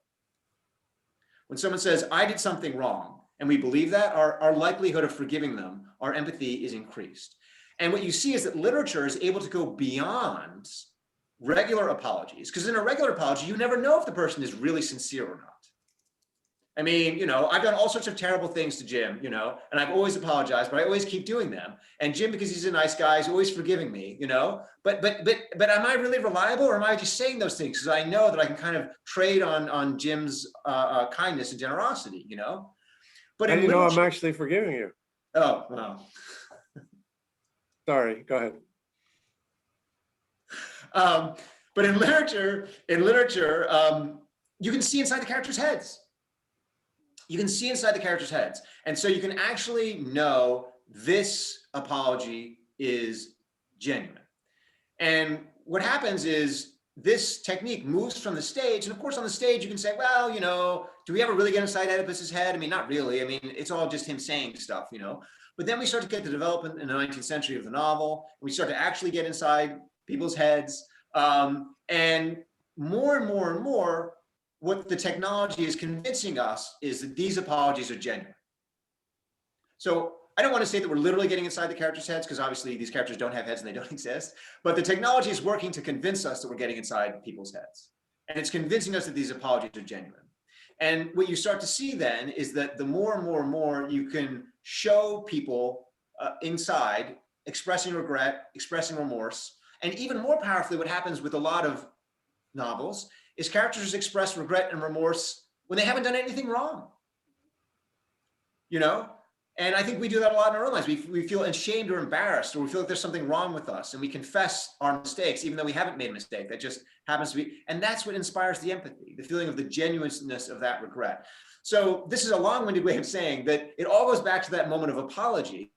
When someone says, I did something wrong, and we believe that, our likelihood of forgiving them, our empathy is increased. And what you see is that literature is able to go beyond regular apologies, because in a regular apology, you never know if the person is really sincere or not. I mean, you know, I've done all sorts of terrible things to Jim, you know, and I've always apologized, but I always keep doing them. And Jim, because he's a nice guy, is always forgiving me, you know. But am I really reliable, or am I just saying those things because I know that I can kind of trade on Jim's kindness and generosity, you know? But How in do you know I'm literature- actually forgiving you? Oh, wow. Sorry, go ahead. But in literature, you can see inside the characters' heads. You can see inside the characters' heads. And so you can actually know this apology is genuine. And what happens is this technique moves from the stage. And of course, on the stage, you can say, well, you know, do we ever really get inside Oedipus's head? I mean, not really. I mean, it's all just him saying stuff, you know. But then we start to get the development in the 19th century of the novel. We start to actually get inside people's heads. And more, what the technology is convincing us is that these apologies are genuine. So I don't want to say that we're literally getting inside the characters' heads, because obviously these characters don't have heads and they don't exist, but the technology is working to convince us that we're getting inside people's heads. And it's convincing us that these apologies are genuine. And what you start to see then is that the more and more you can show people inside expressing regret, expressing remorse, and even more powerfully, what happens with a lot of novels is characters express regret and remorse when they haven't done anything wrong. You know? And I think we do that a lot in our own lives. We feel ashamed or embarrassed, or we feel like there's something wrong with us, and we confess our mistakes, even though we haven't made a mistake. That just happens to be, and that's what inspires the empathy, the feeling of the genuineness of that regret. So this is a long-winded way of saying that it all goes back to that moment of apology.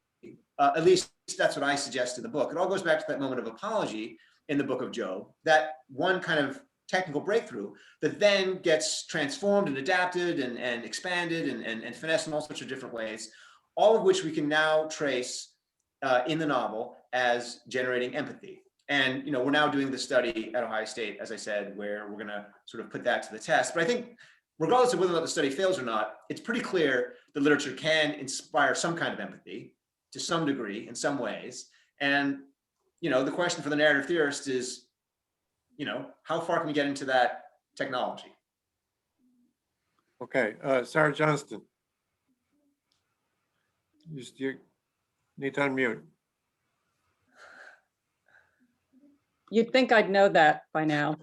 At least that's what I suggest in the book. It all goes back to that moment of apology in the book of Job, that one kind of technical breakthrough that then gets transformed and adapted and expanded and finessed in all sorts of different ways, all of which we can now trace in the novel as generating empathy. And, you know, we're now doing the study at Ohio State, as I said, where we're going to sort of put that to the test. But I think regardless of whether or not the study fails or not, it's pretty clear that literature can inspire some kind of empathy to some degree in some ways. And, you know, the question for the narrative theorist is, you know, how far can we get into that technology? Okay, Sarah Johnston. You need to unmute. You'd think I'd know that by now.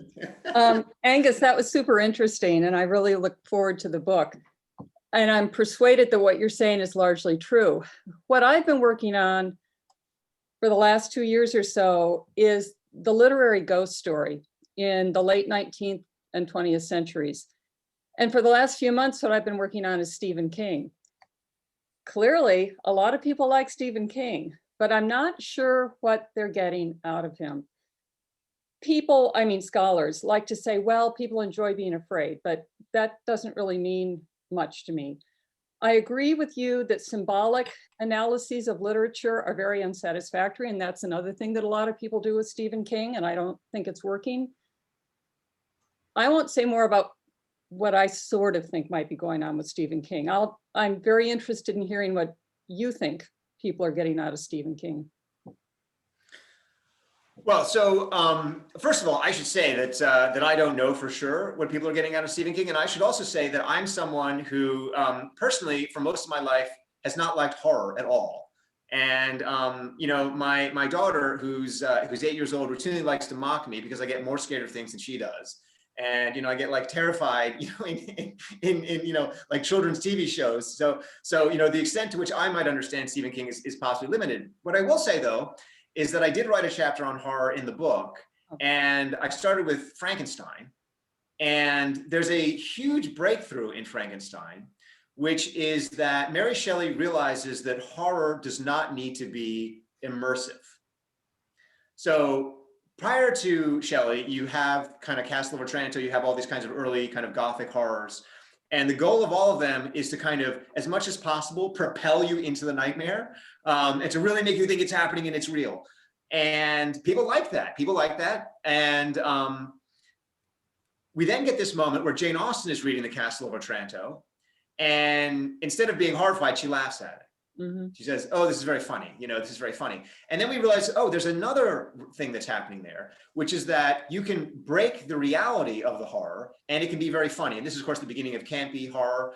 Angus, that was super interesting, and I really look forward to the book. And I'm persuaded that what you're saying is largely true. What I've been working on for the last 2 years or so is the literary ghost story in the late 19th and 20th centuries. And for the last few months, what I've been working on is Stephen King. Clearly, a lot of people like Stephen King, but I'm not sure what they're getting out of him. People, I mean, scholars like to say, well, people enjoy being afraid, but that doesn't really mean much to me. I agree with you that symbolic analyses of literature are very unsatisfactory, and that's another thing that a lot of people do with Stephen King, and I don't think it's working. I won't say more about what I sort of think might be going on with Stephen King. I'm very interested in hearing what you think people are getting out of Stephen King. Well, so first of all, I should say that I don't know for sure what people are getting out of Stephen King. And I should also say that I'm someone who personally, for most of my life, has not liked horror at all. And you know, my daughter, who's 8 years old, routinely likes to mock me because I get more scared of things than she does. And, you know, I get like terrified, you know, in you know, like children's TV shows. So, you know, the extent to which I might understand Stephen King is possibly limited. What I will say, though, is that I did write a chapter on horror in the book, and I started with Frankenstein. And there's a huge breakthrough in Frankenstein, which is that Mary Shelley realizes that horror does not need to be immersive. So prior to Shelley, you have kind of Castle of Otranto, you have all these kinds of early kind of Gothic horrors. And the goal of all of them is to kind of, as much as possible, propel you into the nightmare, and to really make you think it's happening and it's real. And people like that. People like that. And we then get this moment where Jane Austen is reading the Castle of Otranto, and instead of being horrified, she laughs at it. She says, oh, this is very funny. You know, this is very funny. And then we realize, oh, there's another thing that's happening there, which is that you can break the reality of the horror and it can be very funny. And this is, of course, the beginning of campy horror.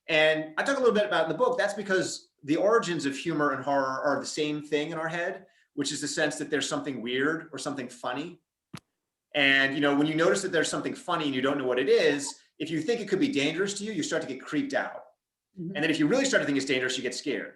And I talk a little bit about in the book, that's because the origins of humor and horror are the same thing in our head, which is the sense that there's something weird or something funny. And, you know, when you notice that there's something funny and you don't know what it is, if you think it could be dangerous to you, you start to get creeped out. And then if you really start to think it's dangerous, you get scared.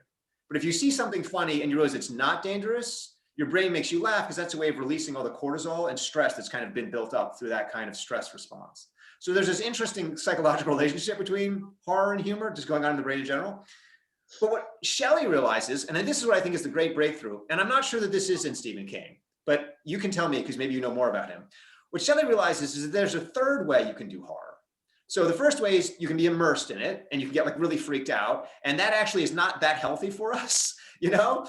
But if you see something funny and you realize it's not dangerous, your brain makes you laugh because that's a way of releasing all the cortisol and stress that's kind of been built up through that kind of stress response. So there's this interesting psychological relationship between horror and humor just going on in the brain in general. But what Shelley realizes, and this is what I think is the great breakthrough, and I'm not sure that this is in Stephen King, but you can tell me because maybe you know more about him. What Shelley realizes is that there's a third way you can do horror. So the first way is you can be immersed in it and you can get like really freaked out. And that actually is not that healthy for us. You know,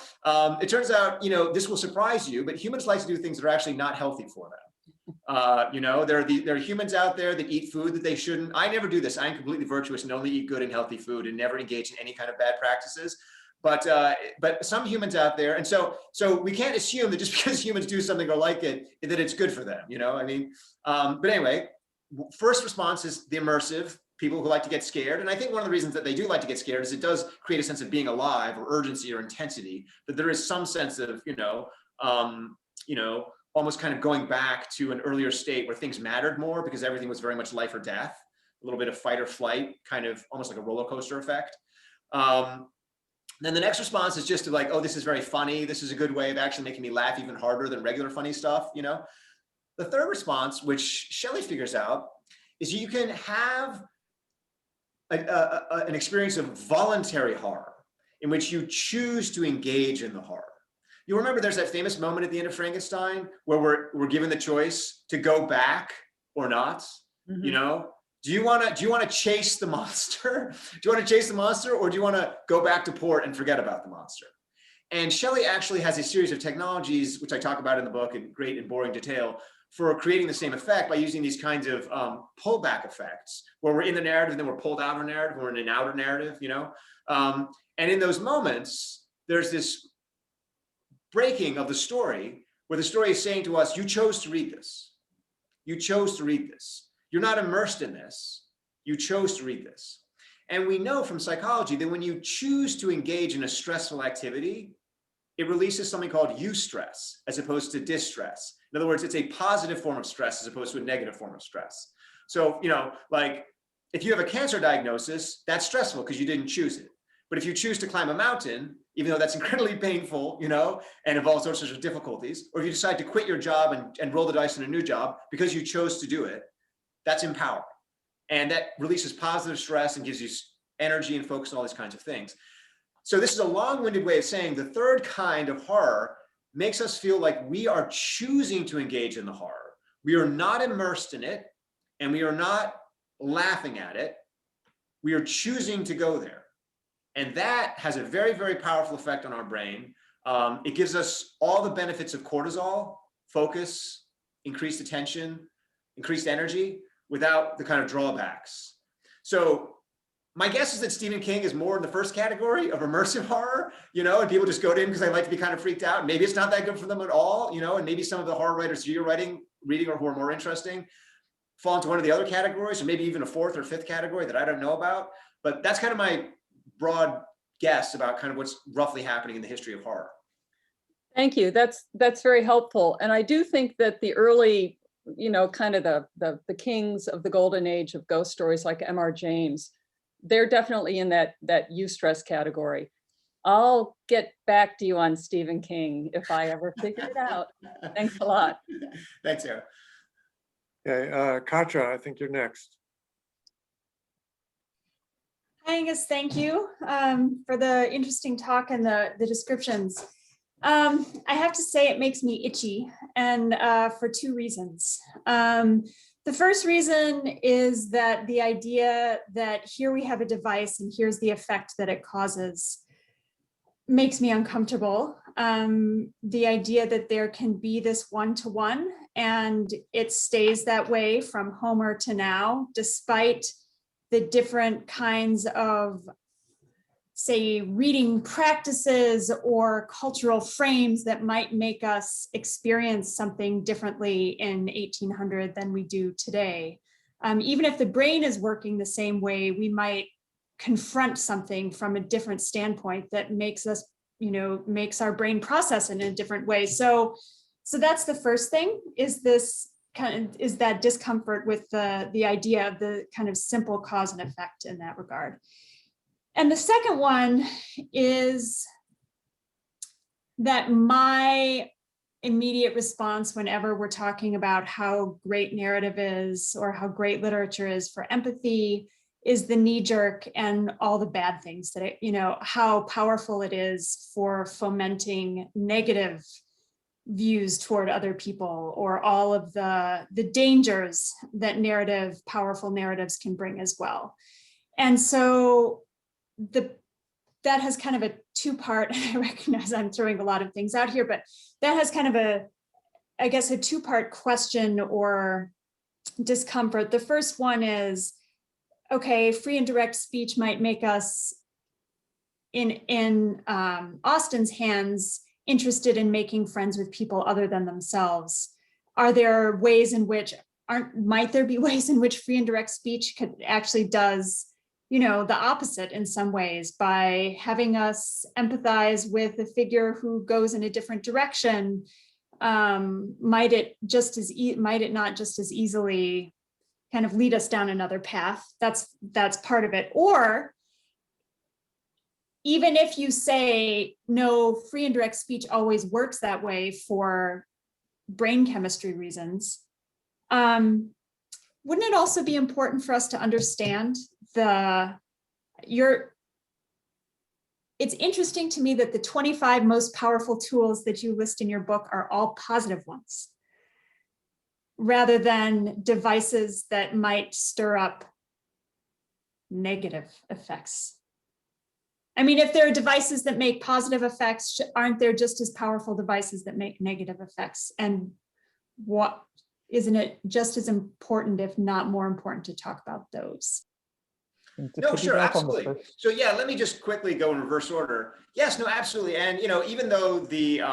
it turns out, you know, this will surprise you, but humans like to do things that are actually not healthy for them. You know, there are humans out there that eat food that they shouldn't. I never do this. I'm completely virtuous and only eat good and healthy food and never engage in any kind of bad practices. But some humans out there, and so we can't assume that just because humans do something or like it, that it's good for them. You know, I mean, but anyway. First response is the immersive, people who like to get scared. And I think one of the reasons that they do like to get scared is it does create a sense of being alive or urgency or intensity, that there is some sense of, almost kind of going back to an earlier state where things mattered more because everything was very much life or death, a little bit of fight or flight, kind of almost like a roller coaster effect. Then the next response is just to like, oh, this is very funny. This is a good way of actually making me laugh even harder than regular funny stuff, you know? The third response, which Shelley figures out, is you can have an experience of voluntary horror in which you choose to engage in the horror. You remember there's that famous moment at the end of Frankenstein where we're given the choice to go back or not. You know, do you want to chase the monster? Do you want to chase the monster, or do you want to go back to port and forget about the monster? And Shelley actually has a series of technologies, which I talk about in the book in great and boring detail, for creating the same effect by using these kinds of pullback effects, where we're in the narrative and then we're pulled out of a narrative, we're in an outer narrative, you know? And in those moments, there's this breaking of the story where the story is saying to us, you chose to read this. You chose to read this. You're not immersed in this. You chose to read this. And we know from psychology that when you choose to engage in a stressful activity, it releases something called eustress as opposed to distress. In other words, it's a positive form of stress as opposed to a negative form of stress. So, you know, like if you have a cancer diagnosis, that's stressful because you didn't choose it. But if you choose to climb a mountain, even though that's incredibly painful, you know, and involves all sorts of difficulties, or if you decide to quit your job and roll the dice in a new job because you chose to do it, that's empowering. And that releases positive stress and gives you energy and focus on all these kinds of things. So this is a long-winded way of saying the third kind of horror makes us feel like we are choosing to engage in the horror. We are not immersed in it, and we are not laughing at it. We are choosing to go there. And that has a very, very powerful effect on our brain. It gives us all the benefits of cortisol, focus, increased attention, increased energy, without the kind of drawbacks. So my guess is that Stephen King is more in the first category of immersive horror, you know, and people just go to him because they like to be kind of freaked out. Maybe it's not that good for them at all, you know, and maybe some of the horror writers you're reading or who are more interesting fall into one of the other categories, or maybe even a fourth or fifth category that I don't know about. But that's kind of my broad guess about kind of what's roughly happening in the history of horror. Thank you. That's very helpful. And I do think that the early, you know, kind of the kings of the golden age of ghost stories like M.R. James, they're definitely in that eustress category. I'll get back to you on Stephen King if I ever figure it out. Thanks a lot. Thanks, Sarah. Okay, Katra, I think you're next. Hi, Angus, thank you for the interesting talk and the descriptions. I have to say it makes me itchy, and for two reasons. The first reason is that the idea that here we have a device and here's the effect that it causes makes me uncomfortable. The idea that there can be this one-to-one and it stays that way from Homer to now, despite the different kinds of, say, reading practices or cultural frames that might make us experience something differently in 1800 than we do today. Even if the brain is working the same way, we might confront something from a different standpoint that makes us, makes our brain process in a different way. So that's the first thing, is that discomfort with the idea of the kind of simple cause and effect in that regard. And the second one is that my immediate response whenever we're talking about how great narrative is or how great literature is for empathy is the knee jerk and all the bad things that how powerful it is for fomenting negative views toward other people, or all of the dangers that powerful narratives can bring as well. And so that has kind of a two-part, I recognize I'm throwing a lot of things out here, but that has kind of a two-part question or discomfort. The first one is, okay, free and direct speech might make us, in Austin's hands, interested in making friends with people other than themselves. Are there ways in which, might there be ways in which free and direct speech actually does the opposite in some ways, by having us empathize with a figure who goes in a different direction? Might it not just as easily kind of lead us down another path? That's part of it. Or even if you say, no, free and direct speech always works that way for brain chemistry reasons, wouldn't it also be important for us to understand it's interesting to me that the 25 most powerful tools that you list in your book are all positive ones, rather than devices that might stir up negative effects. I mean, if there are devices that make positive effects, aren't there just as powerful devices that make negative effects? And isn't it just as important, if not more important, to talk about those? No, sure, absolutely. So yeah, let me just quickly go in reverse order. Yes, no, absolutely. And even though the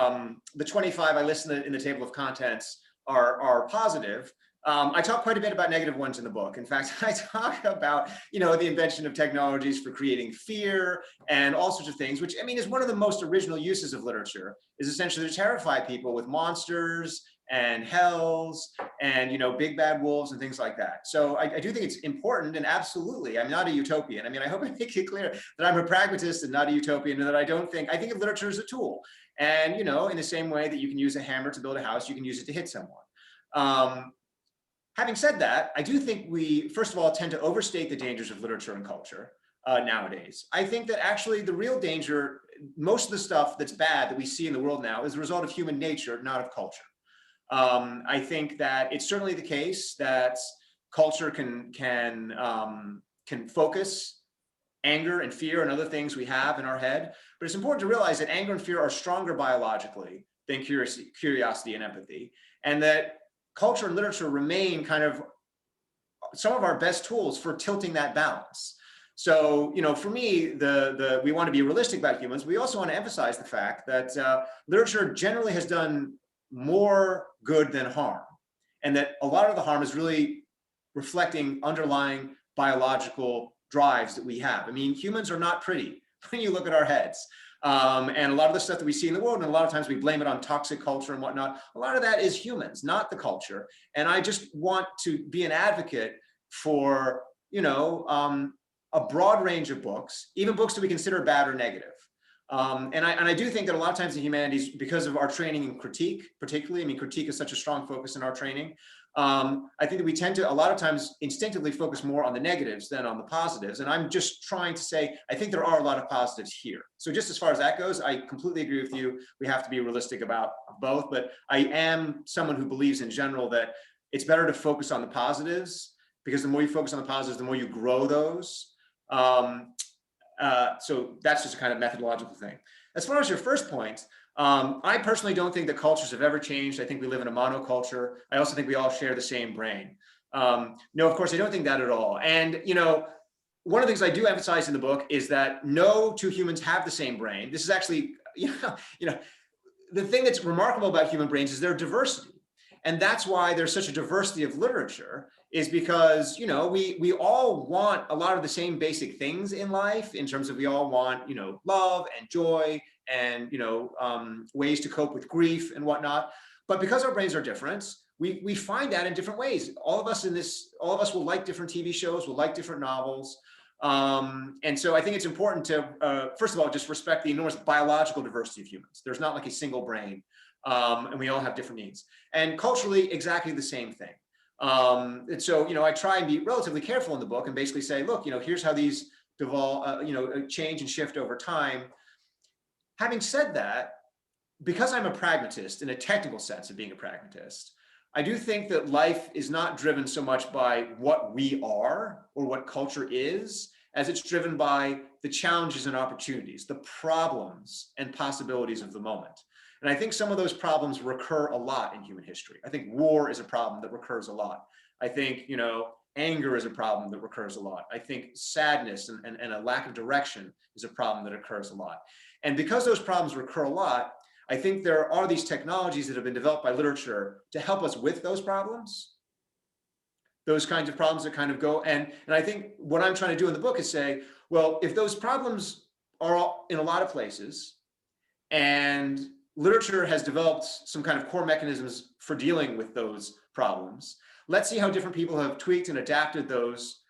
25 I listed in the table of contents are positive, I talk quite a bit about negative ones in the book. In fact, I talk about the invention of technologies for creating fear and all sorts of things, which is one of the most original uses of literature, is essentially to terrify people with monsters and hells and big bad wolves and things like that. So I do think it's important, and absolutely, I'm not a utopian. I hope I make it clear that I'm a pragmatist and not a utopian, and that I think of literature as a tool. And in the same way that you can use a hammer to build a house, you can use it to hit someone. Having said that, I do think we, first of all, tend to overstate the dangers of literature and culture nowadays. I think that actually the real danger, most of the stuff that's bad that we see in the world now, is a result of human nature, not of culture. I think that it's certainly the case that culture can focus anger and fear and other things we have in our head, but it's important to realize that anger and fear are stronger biologically than curiosity and empathy, and that culture and literature remain kind of some of our best tools for tilting that balance. So, for me, we want to be realistic about humans. We also want to emphasize the fact that literature generally has done more good than harm, and that a lot of the harm is really reflecting underlying biological drives that we have. Humans are not pretty when you look at our heads. And a lot of the stuff that we see in the world, and a lot of times we blame it on toxic culture and whatnot, a lot of that is humans, not the culture. And I just want to be an advocate for, a broad range of books, even books that we consider bad or negative. And I do think that a lot of times in humanities, because of our training in critique, particularly, critique is such a strong focus in our training. I think that we tend to, a lot of times, instinctively focus more on the negatives than on the positives. And I'm just trying to say, I think there are a lot of positives here. So just as far as that goes, I completely agree with you. We have to be realistic about both, but I am someone who believes in general that it's better to focus on the positives, because the more you focus on the positives, the more you grow those. So that's just a kind of methodological thing. As far as your first point, I personally don't think that cultures have ever changed. I think we live in a monoculture. I also think we all share the same brain. No, of course, I don't think that at all. And, you know, one of the things I do emphasize in the book is that no two humans have the same brain. This is actually, the thing that's remarkable about human brains is their diversity. And that's why there's such a diversity of literature, is because, you know, we all want a lot of the same basic things in life, in terms of we all want, you know, love and joy and, you know, ways to cope with grief and whatnot. But because our brains are different, we find that in different ways. All of us will like different TV shows, will like different novels. And so I think it's important to, first of all, just respect the enormous biological diversity of humans. There's not like a single brain, and we all have different needs. And culturally, exactly the same thing. And so, you know, I try and be relatively careful in the book and basically say, look, you know, here's how these devolve, change and shift over time. Having said that, because I'm a pragmatist in a technical sense of being a pragmatist, I do think that life is not driven so much by what we are or what culture is, as it's driven by the challenges and opportunities, the problems and possibilities of the moment. And I think some of those problems recur a lot in human history. I think war is a problem that recurs a lot. I think, you know, anger is a problem that recurs a lot. I think sadness and a lack of direction is a problem that occurs a lot. And because those problems recur a lot, I think there are these technologies that have been developed by literature to help us with those problems, those kinds of problems that kind of go. And I think what I'm trying to do in the book is say, well, if those problems are in a lot of places, and literature has developed some kind of core mechanisms for dealing with those problems, let's see how different people have tweaked and adapted those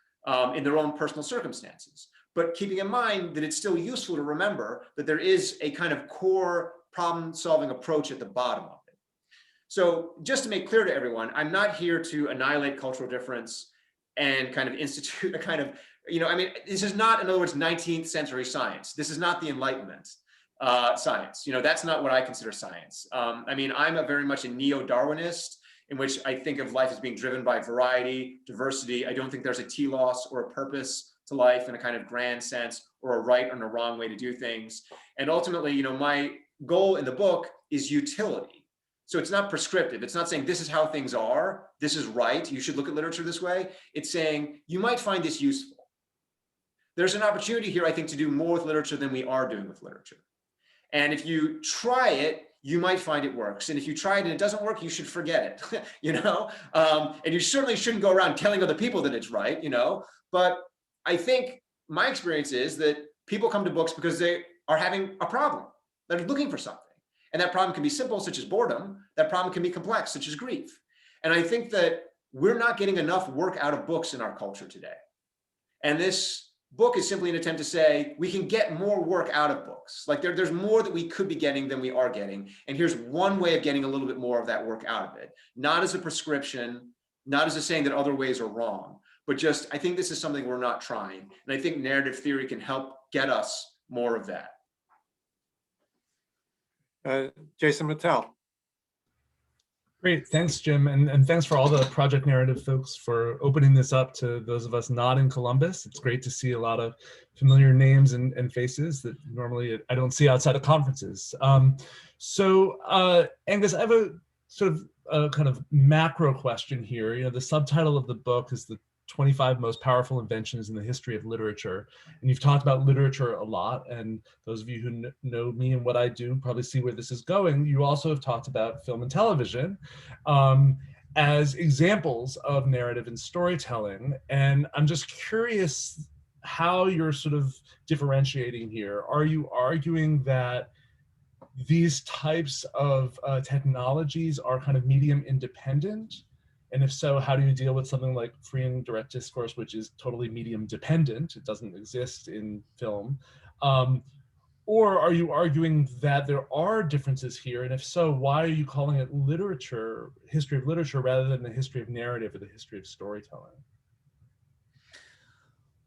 in their own personal circumstances. But keeping in mind that it's still useful to remember that there is a kind of core problem-solving approach at the bottom of it. So just to make clear to everyone, I'm not here to annihilate cultural difference and kind of institute a kind of, this is not, in other words, 19th century science. This is not the Enlightenment science. That's not what I consider science. I'm a very much a neo-Darwinist, in which I think of life as being driven by variety, diversity. I don't think there's a telos or a purpose to life in a kind of grand sense, or a right and a wrong way to do things. And ultimately, my goal in the book is utility. So it's not prescriptive. It's not saying this is how things are, this is right, you should look at literature this way. It's saying you might find this useful. There's an opportunity here, I think, to do more with literature than we are doing with literature. And if you try it, you might find it works. And if you try it and it doesn't work, you should forget it, And you certainly shouldn't go around telling other people that it's right, But I think my experience is that people come to books because they are having a problem. They're looking for something. And that problem can be simple, such as boredom. That problem can be complex, such as grief. And I think that we're not getting enough work out of books in our culture today. And this book is simply an attempt to say, we can get more work out of books. Like there's more that we could be getting than we are getting. And here's one way of getting a little bit more of that work out of it. Not as a prescription, not as a saying that other ways are wrong, but just, I think this is something we're not trying. And I think narrative theory can help get us more of that. Jason Mattel. Great, thanks, Jim. And thanks for all the Project Narrative folks for opening this up to those of us not in Columbus. It's great to see a lot of familiar names and faces that normally I don't see outside of conferences. Angus, I have a sort of a kind of macro question here. The subtitle of the book is the 25 Most Powerful Inventions in the History of Literature. And you've talked about literature a lot. And those of you who know me and what I do probably see where this is going. You also have talked about film and television as examples of narrative and storytelling. And I'm just curious how you're sort of differentiating here. Are you arguing that these types of technologies are kind of medium independent? And if so, how do you deal with something like free and direct discourse, which is totally medium dependent? It doesn't exist in film. Or are you arguing that there are differences here? And if so, why are you calling it literature, history of literature, rather than the history of narrative or the history of storytelling?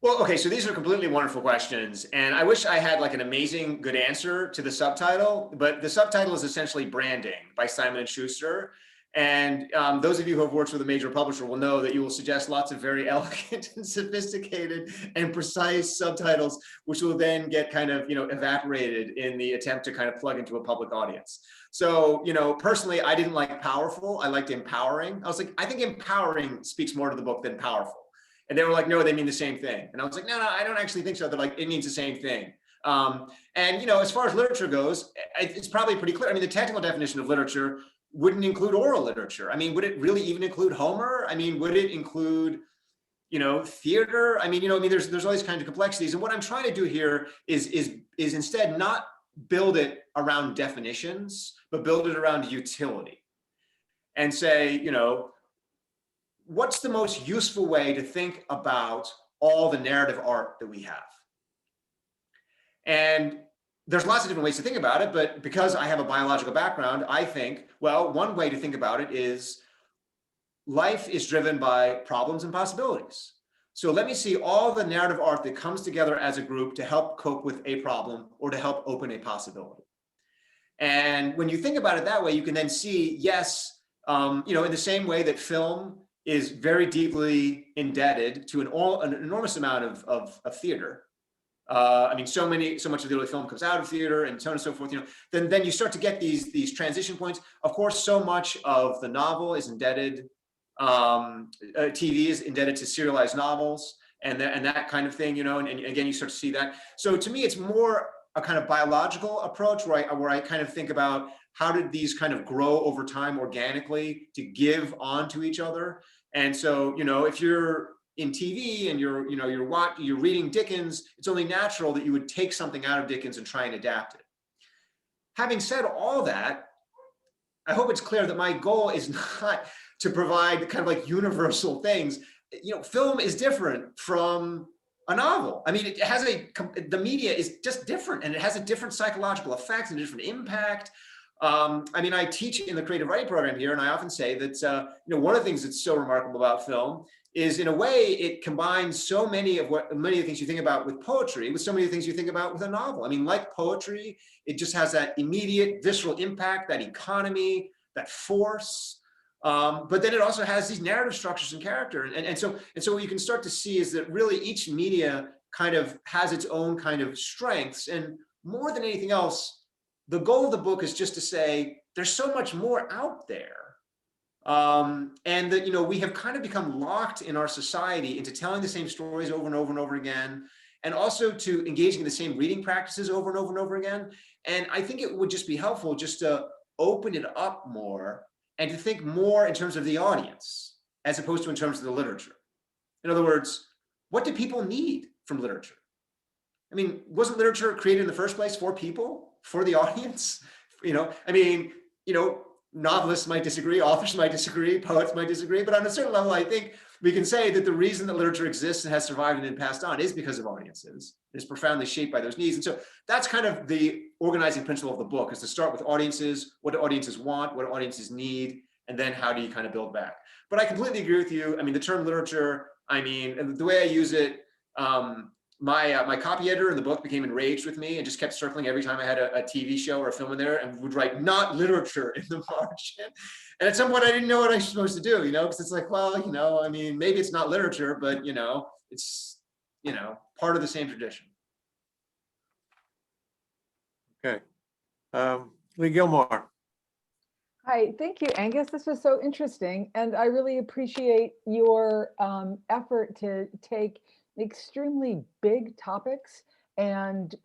Well, okay, so these are completely wonderful questions. And I wish I had like an amazing good answer to the subtitle, but the subtitle is essentially Branding by Simon & Schuster. And those of you who have worked with a major publisher will know that you will suggest lots of very elegant and sophisticated and precise subtitles, which will then get kind of, evaporated in the attempt to kind of plug into a public audience. So, personally, I didn't like powerful. I liked empowering. I was like, I think empowering speaks more to the book than powerful. And they were like, no, they mean the same thing. And I was like, no, I don't actually think so. They're like, it means the same thing. And, as far as literature goes, it's probably pretty clear. I mean, the technical definition of literature wouldn't include oral literature. I mean, would it really even include Homer? I mean, would it include, theater? I mean, there's all these kinds of complexities. And what I'm trying to do here is instead not build it around definitions, but build it around utility and say, what's the most useful way to think about all the narrative art that we have? And there's lots of different ways to think about it, but because I have a biological background, I think, well, one way to think about it is life is driven by problems and possibilities. So let me see all the narrative art that comes together as a group to help cope with a problem or to help open a possibility. And when you think about it that way, you can then see, yes, in the same way that film is very deeply indebted to an enormous amount of theater. So much of the early film comes out of theater and so on and so forth, then you start to get these transition points. Of course, so much of the novel is indebted, TV is indebted to serialized novels and that kind of thing, and again, you start to see that. So to me, it's more a kind of biological approach where I kind of think about how did these kind of grow over time organically to give on to each other. And so, if you're in TV and you're reading Dickens, it's only natural that you would take something out of Dickens and try and adapt it. Having said all that, I hope it's clear that my goal is not to provide kind of like universal things. Film is different from a novel. I mean, the media is just different and it has a different psychological effect and a different impact. I teach in the creative writing program here, and I often say that, one of the things that's so remarkable about film is, in a way, it combines so many of the things you think about with poetry with so many of the things you think about with a novel. I mean, like poetry, it just has that immediate visceral impact, that economy, that force. But then it also has these narrative structures and character. And so what you can start to see is that really each media kind of has its own kind of strengths. And more than anything else, the goal of the book is just to say, there's so much more out there. And that, we have kind of become locked in our society into telling the same stories over and over and over again, and also to engaging in the same reading practices over and over and over again. And I think it would just be helpful just to open it up more and to think more in terms of the audience, as opposed to in terms of the literature. In other words, what do people need from literature? I mean, wasn't literature created in the first place for people, for the audience? Novelists might disagree, authors might disagree, poets might disagree, but on a certain level, I think we can say that the reason that literature exists and has survived and been passed on is because of audiences. It's profoundly shaped by those needs. And so that's kind of the organizing principle of the book, is to start with audiences, what do audiences want, what do audiences need, and then how do you kind of build back? But I completely agree with you. I mean, the term literature, the way I use it, my copy editor in the book became enraged with me and just kept circling every time I had a TV show or a film in there, and would write "not literature" in the margin. And at some point I didn't know what I was supposed to do, because it's like, well, maybe it's not literature, but it's, part of the same tradition. Okay. Lee Gilmore. Hi, thank you, Angus. This was so interesting, and I really appreciate your effort to take extremely big topics and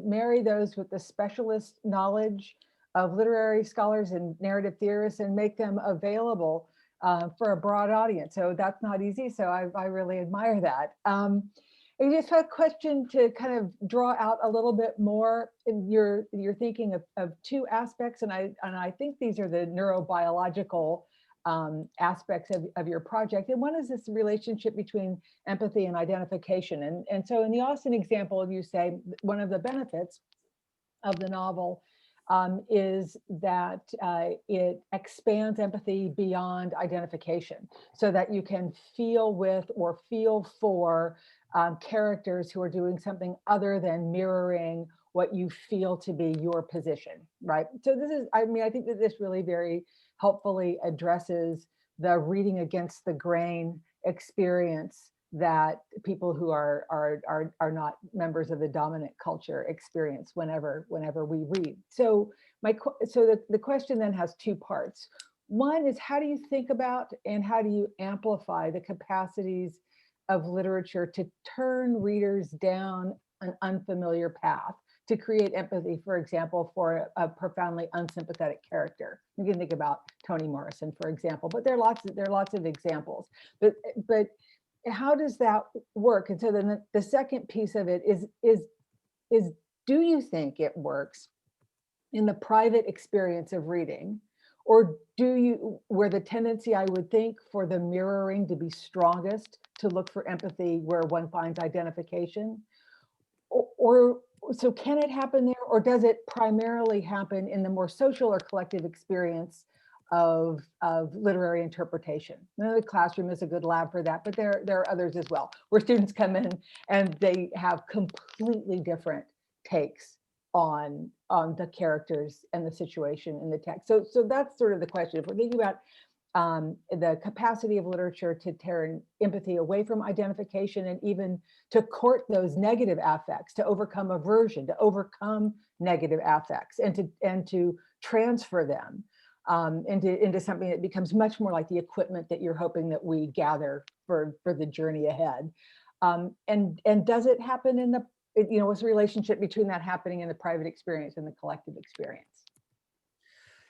marry those with the specialist knowledge of literary scholars and narrative theorists and make them available for a broad audience. So that's not easy. So I really admire that. I just had a question to kind of draw out a little bit more in your thinking of two aspects, and I think these are the neurobiological aspects of your project. And one is this relationship between empathy and identification. And so in the Austin example, you say one of the benefits of the novel is that it expands empathy beyond identification, so that you can feel with or feel for characters who are doing something other than mirroring what you feel to be your position, right? So this is, I mean, I think that this really very helpfully addresses the reading against the grain experience that people who are not members of the dominant culture experience whenever we read. So the question then has two parts. One is, how do you think about and how do you amplify the capacities of literature to turn readers down an unfamiliar path, to create empathy, for example, for a profoundly unsympathetic character? You can think about Toni Morrison, for example, but there are lots of examples. But how does that work? And so then the second piece of it is do you think it works in the private experience of reading? Or do you, where the tendency, I would think, for the mirroring to be strongest, to look for empathy where one finds identification? Or so can it happen there, or does it primarily happen in the more social or collective experience of literary interpretation? The classroom is a good lab for that, but there are others as well, where students come in and they have completely different takes on the characters and the situation in the text. So that's sort of the question. If we're thinking about the capacity of literature to turn empathy away from identification and even to court those negative affects, to overcome aversion, to overcome negative affects, and to transfer them into something that becomes much more like the equipment that you're hoping that we gather for the journey ahead. And does it happen in the, what's the relationship between that happening in the private experience and the collective experience?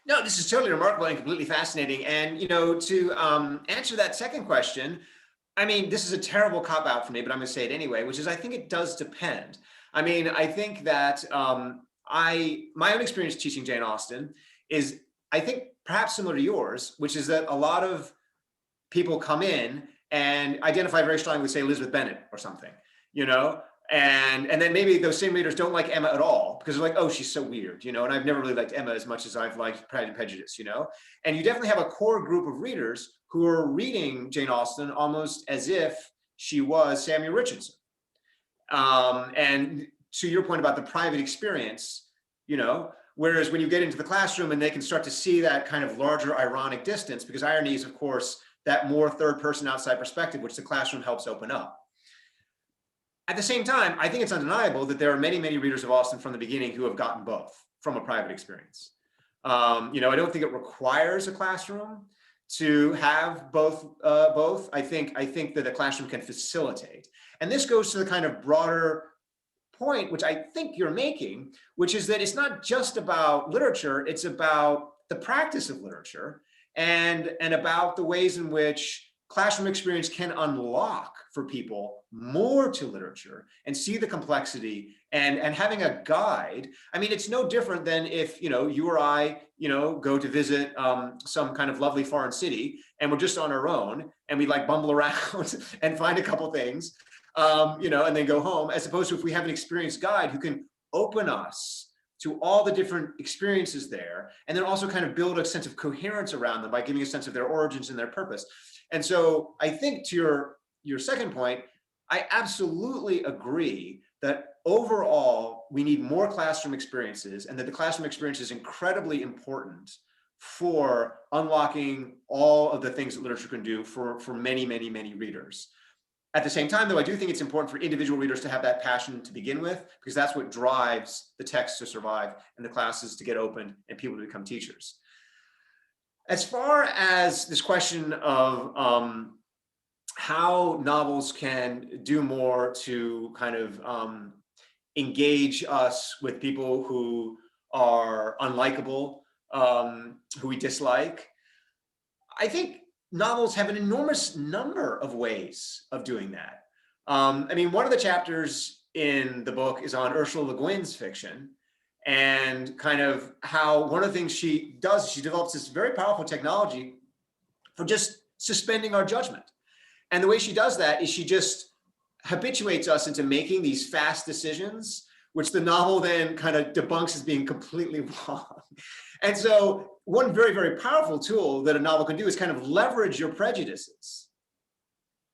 No, this is totally remarkable and completely fascinating. And, to answer that second question, I mean, this is a terrible cop-out for me, but I'm going to say it anyway, which is I think it does depend. I mean, I think that my own experience teaching Jane Austen is, I think, perhaps similar to yours, which is that a lot of people come in and identify very strongly with, say, Elizabeth Bennet or something, and then maybe those same readers don't like Emma at all because they're like, oh, she's so weird, and I've never really liked Emma as much as I've liked Pride and Prejudice, and you definitely have a core group of readers who are reading Jane Austen almost as if she was Samuel Richardson. And to your point about the private experience, whereas when you get into the classroom and they can start to see that kind of larger ironic distance, because irony is, of course, that more third person outside perspective, which the classroom helps open up. At the same time, I think it's undeniable that there are many, many readers of Austen from the beginning who have gotten both from a private experience. I don't think it requires a classroom to have both. I think that a classroom can facilitate. And this goes to the kind of broader point, which I think you're making, which is that it's not just about literature, it's about the practice of literature and about the ways in which classroom experience can unlock for people more to literature and see the complexity and having a guide. I mean, it's no different than if, you or I, go to visit some kind of lovely foreign city and we're just on our own and we like bumble around and find a couple things, and then go home, as opposed to if we have an experienced guide who can open us to all the different experiences there, and then also kind of build a sense of coherence around them by giving a sense of their origins and their purpose. And so I think to your second point, I absolutely agree that overall we need more classroom experiences, and that the classroom experience is incredibly important for unlocking all of the things that literature can do for many, many, many readers. At the same time, though, I do think it's important for individual readers to have that passion to begin with, because that's what drives the text to survive and the classes to get opened and people to become teachers. As far as this question of how novels can do more to kind of engage us with people who are unlikable, who we dislike, I think novels have an enormous number of ways of doing that. I mean, one of the chapters in the book is on Ursula Le Guin's fiction, and kind of how one of the things she does, she develops this very powerful technology for just suspending our judgment. And the way she does that is she just habituates us into making these fast decisions, which the novel then kind of debunks as being completely wrong. And so one very, very powerful tool that a novel can do is kind of leverage your prejudices.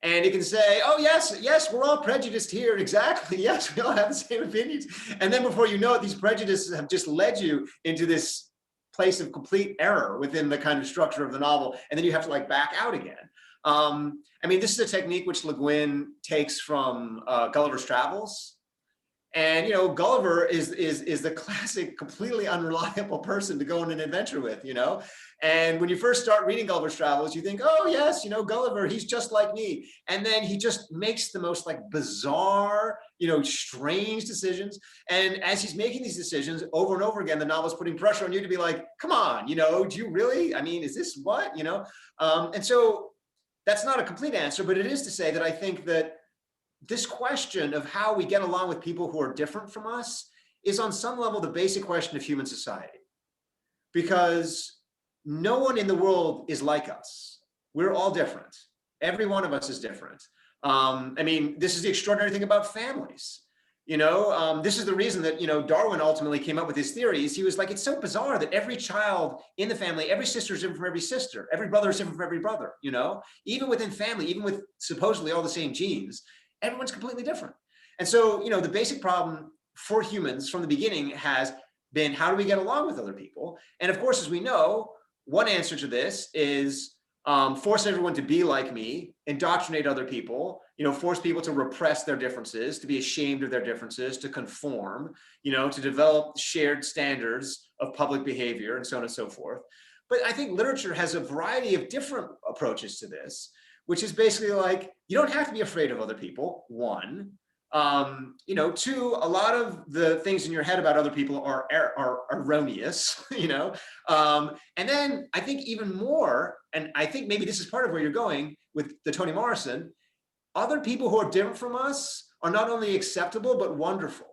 And it can say, oh, yes, we're all prejudiced here. Exactly. Yes, we all have the same opinions. And then before you know it, these prejudices have just led you into this place of complete error within the kind of structure of the novel. And then you have to like back out again. I mean, this is a technique which Le Guin takes from Gulliver's Travels. And, you know, Gulliver is the classic, completely unreliable person to go on an adventure with, you know. And when you first start reading Gulliver's Travels, you think, oh, yes, you know, Gulliver, he's just like me. And then he just makes the most like bizarre, you know, strange decisions. And as he's making these decisions over and over again, the novel's putting pressure on you to be like, come on, you know, do you really? I mean, is this what, you know? And so that's not a complete answer, but it is to say that I think that this question of how we get along with people who are different from us is on some level the basic question of human society. Because no one in the world is like us. We're all different. Every one of us is different. I mean, this is the extraordinary thing about families. You know, this is the reason that, you know, Darwin ultimately came up with his theories. He was like, it's so bizarre that every child in the family, every sister is different from every sister. Every brother is different from every brother, you know, even within family, even with supposedly all the same genes, everyone's completely different. And so, you know, the basic problem for humans from the beginning has been, how do we get along with other people? And of course, as we know, one answer to this is force everyone to be like me, indoctrinate other people, you know, force people to repress their differences, to be ashamed of their differences, to conform, you know, to develop shared standards of public behavior and so on and so forth. But I think literature has a variety of different approaches to this, which is basically like, you don't have to be afraid of other people, one. You know, two, a lot of the things in your head about other people are erroneous, you know. And then I think even more, and I think maybe this is part of where you're going with the Toni Morrison, other people who are different from us are not only acceptable, but wonderful.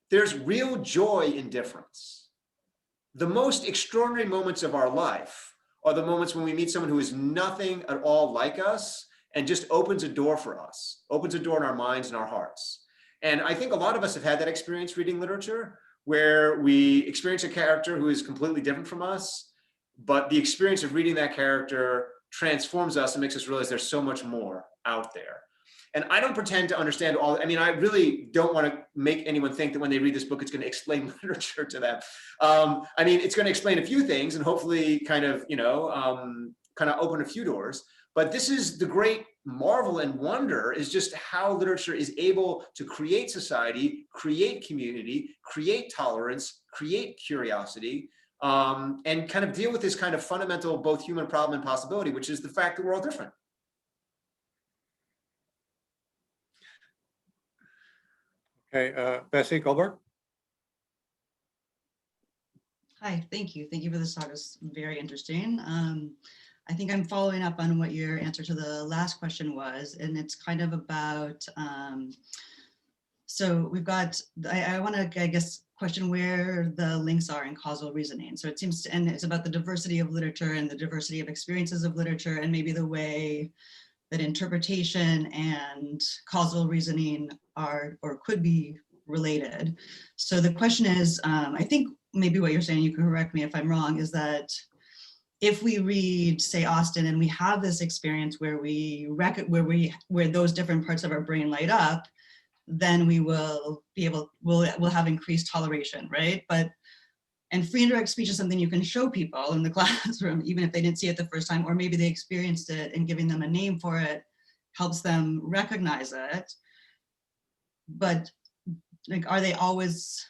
There's real joy in difference. The most extraordinary moments of our life are the moments when we meet someone who is nothing at all like us and just opens a door for us, opens a door in our minds and our hearts. And I think a lot of us have had that experience reading literature, where we experience a character who is completely different from us, but the experience of reading that character transforms us and makes us realize there's so much more out there. And I don't pretend to understand all, I mean, I really don't want to make anyone think that when they read this book, it's going to explain literature to them. I mean, it's going to explain a few things and hopefully kind of, you know, kind of open a few doors. But this is the great marvel and wonder, is just how literature is able to create society, create community, create tolerance, create curiosity, and kind of deal with this kind of fundamental, both human problem and possibility, which is the fact that we're all different. Okay, Bessie Goldberg. Hi, thank you. Thank you for this talk. It's very interesting. I think I'm following up on what your answer to the last question was, and it's kind of about, so we've got, I want to, I guess, question where the links are in causal reasoning. So it seems to, and it's about the diversity of literature and the diversity of experiences of literature, and maybe the way that interpretation and causal reasoning are, or could be related. So the question is, I think maybe what you're saying, you can correct me if I'm wrong, is that if we read, say, Austen, and we have this experience where where those different parts of our brain light up, then we will be able, we'll have increased toleration, right? And free indirect speech is something you can show people in the classroom, even if they didn't see it the first time, or maybe they experienced it, and giving them a name for it helps them recognize it. But like, are they always,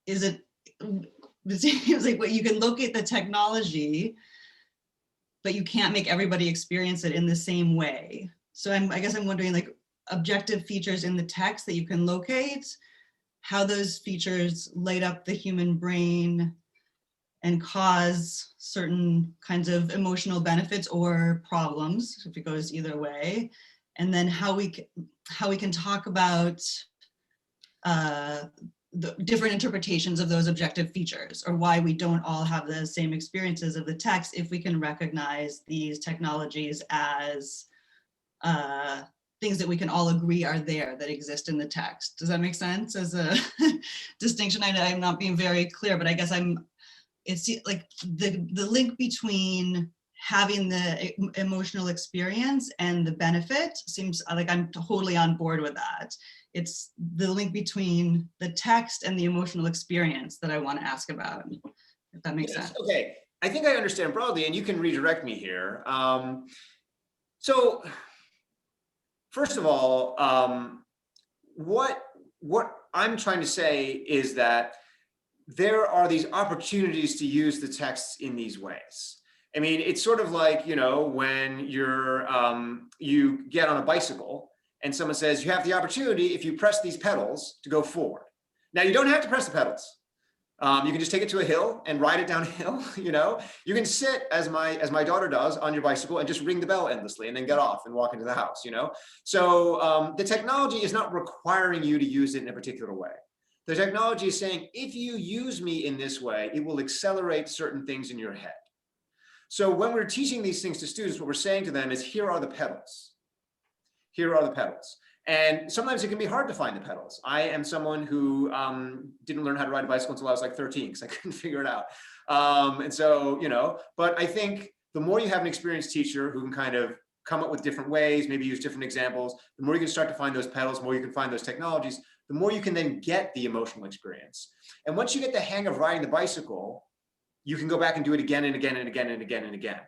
it seems like what you can locate the technology, but you can't make everybody experience it in the same way. So I guess I'm wondering, like, objective features in the text that you can locate, how those features light up the human brain and cause certain kinds of emotional benefits or problems, if it goes either way. And then how we can talk about the different interpretations of those objective features, or why we don't all have the same experiences of the text if we can recognize these technologies as things that we can all agree are there, that exist in the text. Does that make sense as a distinction? I'm not being very clear, but I guess it's like the link between having the emotional experience and the benefit seems like I'm totally on board with that. It's the link between the text and the emotional experience that I want to ask about, if that makes sense. Okay, I think I understand broadly, and you can redirect me here. So first of all, what I'm trying to say is that there are these opportunities to use the texts in these ways. I mean, it's sort of like, you know, when you get on a bicycle and someone says you have the opportunity, if you press these pedals, to go forward. Now, you don't have to press the pedals. You can just take it to a hill and ride it down a hill. You know, you can sit as my daughter does on your bicycle and just ring the bell endlessly and then get off and walk into the house. You know, so the technology is not requiring you to use it in a particular way. The technology is saying, if you use me in this way, it will accelerate certain things in your head. So when we're teaching these things to students, what we're saying to them is, here are the pedals. Here are the pedals. And sometimes it can be hard to find the pedals. I am someone who didn't learn how to ride a bicycle until I was like 13 because I couldn't figure it out. And so, you know, but I think the more you have an experienced teacher who can kind of come up with different ways, maybe use different examples, the more you can start to find those pedals, the more you can find those technologies, the more you can then get the emotional experience. And once you get the hang of riding the bicycle, you can go back and do it again and again and again and again and again.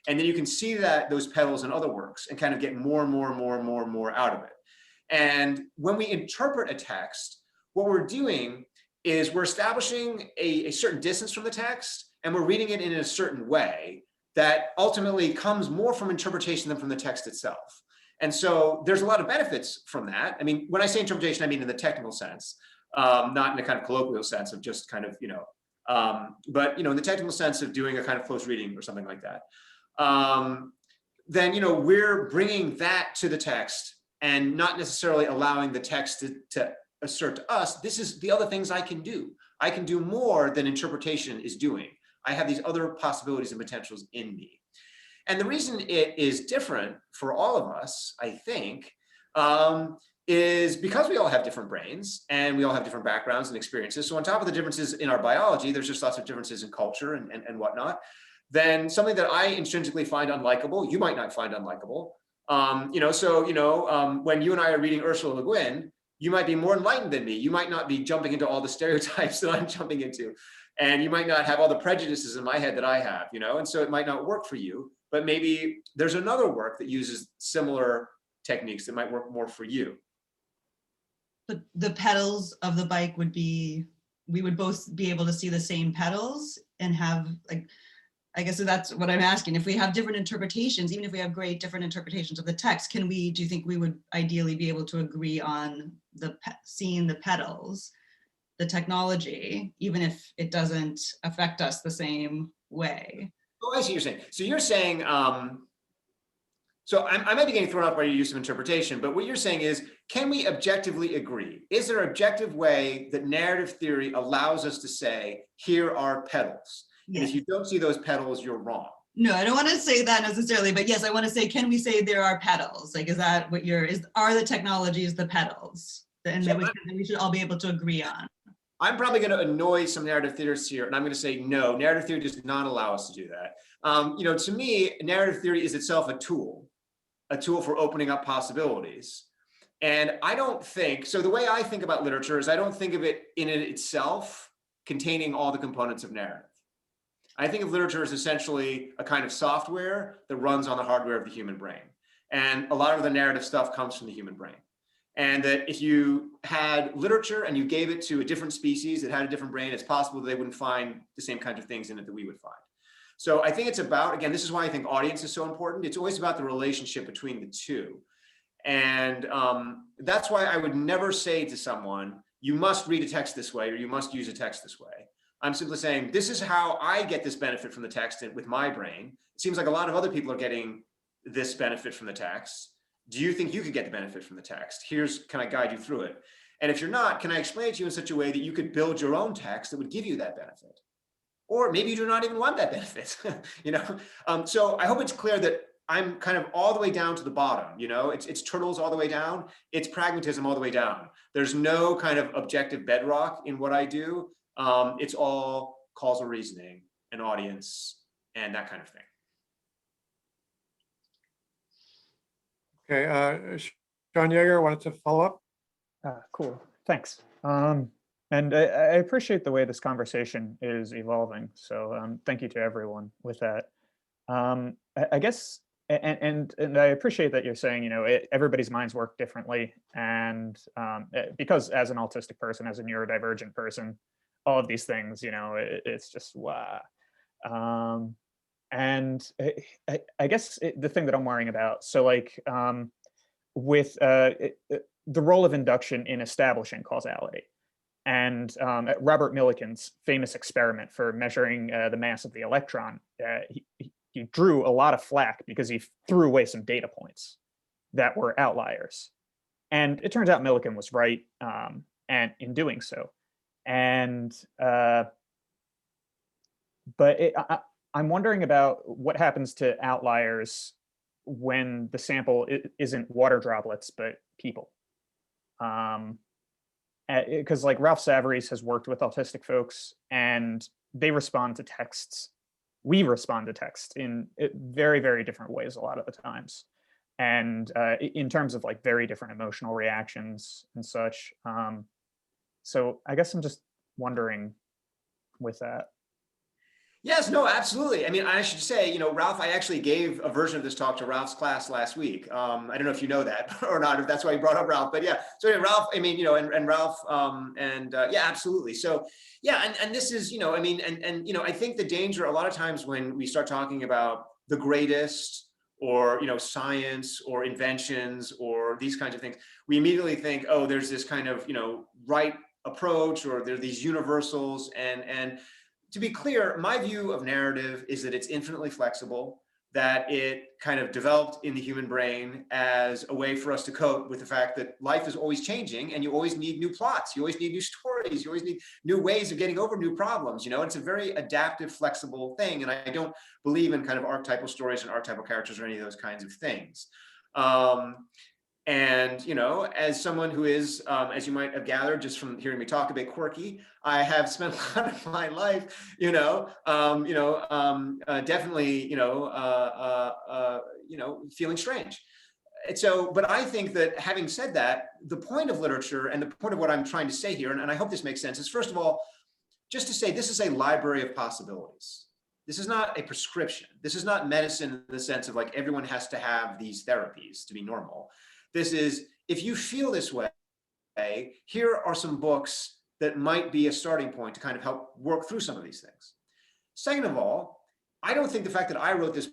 And then you can see that those pedals in other works and kind of get more and more and more and more and more out of it. And when we interpret a text, what we're doing is we're establishing a certain distance from the text, and we're reading it in a certain way that ultimately comes more from interpretation than from the text itself. And so there's a lot of benefits from that. I mean, when I say interpretation, I mean in the technical sense, not in a kind of colloquial sense of just kind of, you know, but, you know, in the technical sense of doing a kind of close reading or something like that. Then, you know, we're bringing that to the text and not necessarily allowing the text to assert to us, this is the other things I can do. I can do more than interpretation is doing. I have these other possibilities and potentials in me. And the reason it is different for all of us, I think, is because we all have different brains and we all have different backgrounds and experiences. So on top of the differences in our biology, there's just lots of differences in culture and whatnot. Then something that I intrinsically find unlikable, you might not find unlikable. You know, so, you know, when you and I are reading Ursula Le Guin, you might be more enlightened than me. You might not be jumping into all the stereotypes that I'm jumping into. And you might not have all the prejudices in my head that I have, you know, and so it might not work for you. But maybe there's another work that uses similar techniques that might work more for you. But the pedals of the bike would be, we would both be able to see the same pedals and have, like, I guess that's what I'm asking. If we have different interpretations, even if we have great different interpretations of the text, can we, do you think we would ideally be able to agree on the seeing the pedals, the technology, even if it doesn't affect us the same way? Oh, I see what you're saying. So you're saying, so I might be getting thrown off by your use of interpretation, but what you're saying is, can we objectively agree? Is there an objective way that narrative theory allows us to say, here are pedals? Yes. And if you don't see those pedals, you're wrong. No, I don't want to say that necessarily, but yes, I want to say, can we say there are pedals? Like, is that what are the technologies the pedals? And that we should all be able to agree on. I'm probably going to annoy some narrative theorists here, and I'm going to say, no, narrative theory does not allow us to do that. You know, to me, narrative theory is itself a tool for opening up possibilities. And I don't think, so the way I think about literature is I don't think of it in itself containing all the components of narrative. I think of literature as essentially a kind of software that runs on the hardware of the human brain. And a lot of the narrative stuff comes from the human brain. And that if you had literature and you gave it to a different species that had a different brain, it's possible that they wouldn't find the same kinds of things in it that we would find. So I think it's about, again, this is why I think audience is so important. It's always about the relationship between the two. And that's why I would never say to someone, you must read a text this way, or you must use a text this way. I'm simply saying, this is how I get this benefit from the text with my brain. It seems like a lot of other people are getting this benefit from the text. Do you think you could get the benefit from the text? Can I guide you through it? And if you're not, can I explain it to you in such a way that you could build your own text that would give you that benefit? Or maybe you do not even want that benefit, you know? So I hope it's clear that I'm kind of all the way down to the bottom, you know? It's turtles all the way down, it's pragmatism all the way down. There's no kind of objective bedrock in what I do. It's all causal reasoning and audience and that kind of thing. Okay, Sean Yeager wanted to follow up. Cool, thanks. And I appreciate the way this conversation is evolving. So thank you to everyone with that. I guess, and I appreciate that you're saying, you know, everybody's minds work differently. And because as an autistic person, as a neurodivergent person, all of these things, you know, it's just wow. And I guess the thing that I'm worrying about, so like with the role of induction in establishing causality. And Robert Millikan's famous experiment for measuring the mass of the electron, he drew a lot of flack because he threw away some data points that were outliers. And it turns out Millikan was right, and in doing so. And but I'm wondering about what happens to outliers when the sample isn't water droplets but people. Because like Ralph Savarese has worked with autistic folks and they respond to texts. We respond to text in very, very different ways a lot of the times. And in terms of like very different emotional reactions and such. So I guess I'm just wondering with that. Yes, no, absolutely. I mean, I should say, you know, Ralph, I actually gave a version of this talk to Ralph's class last week. I don't know if you know that or not, if that's why you brought up Ralph, but yeah. So anyway, Ralph, I mean, you know, and Ralph, yeah, absolutely. So yeah, and this is, you know, I mean, and, you know, I think the danger a lot of times when we start talking about the greatest or, you know, science or inventions or these kinds of things, we immediately think, oh, there's this kind of, you know, right approach or there are these universals and to be clear, my view of narrative is that it's infinitely flexible, that it kind of developed in the human brain as a way for us to cope with the fact that life is always changing and you always need new plots, you always need new stories, you always need new ways of getting over new problems, you know, it's a very adaptive, flexible thing. And I don't believe in kind of archetypal stories and archetypal characters or any of those kinds of things. And, you know, as someone who is, as you might have gathered just from hearing me talk, a bit quirky, I have spent a lot of my life, definitely, feeling strange. And so, but I think that having said that, the point of literature and the point of what I'm trying to say here, and I hope this makes sense, is first of all, just to say this is a library of possibilities. This is not a prescription. This is not medicine in the sense of like everyone has to have these therapies to be normal. This is, if you feel this way, here are some books that might be a starting point to kind of help work through some of these things. Second of all, I don't think the fact that I wrote this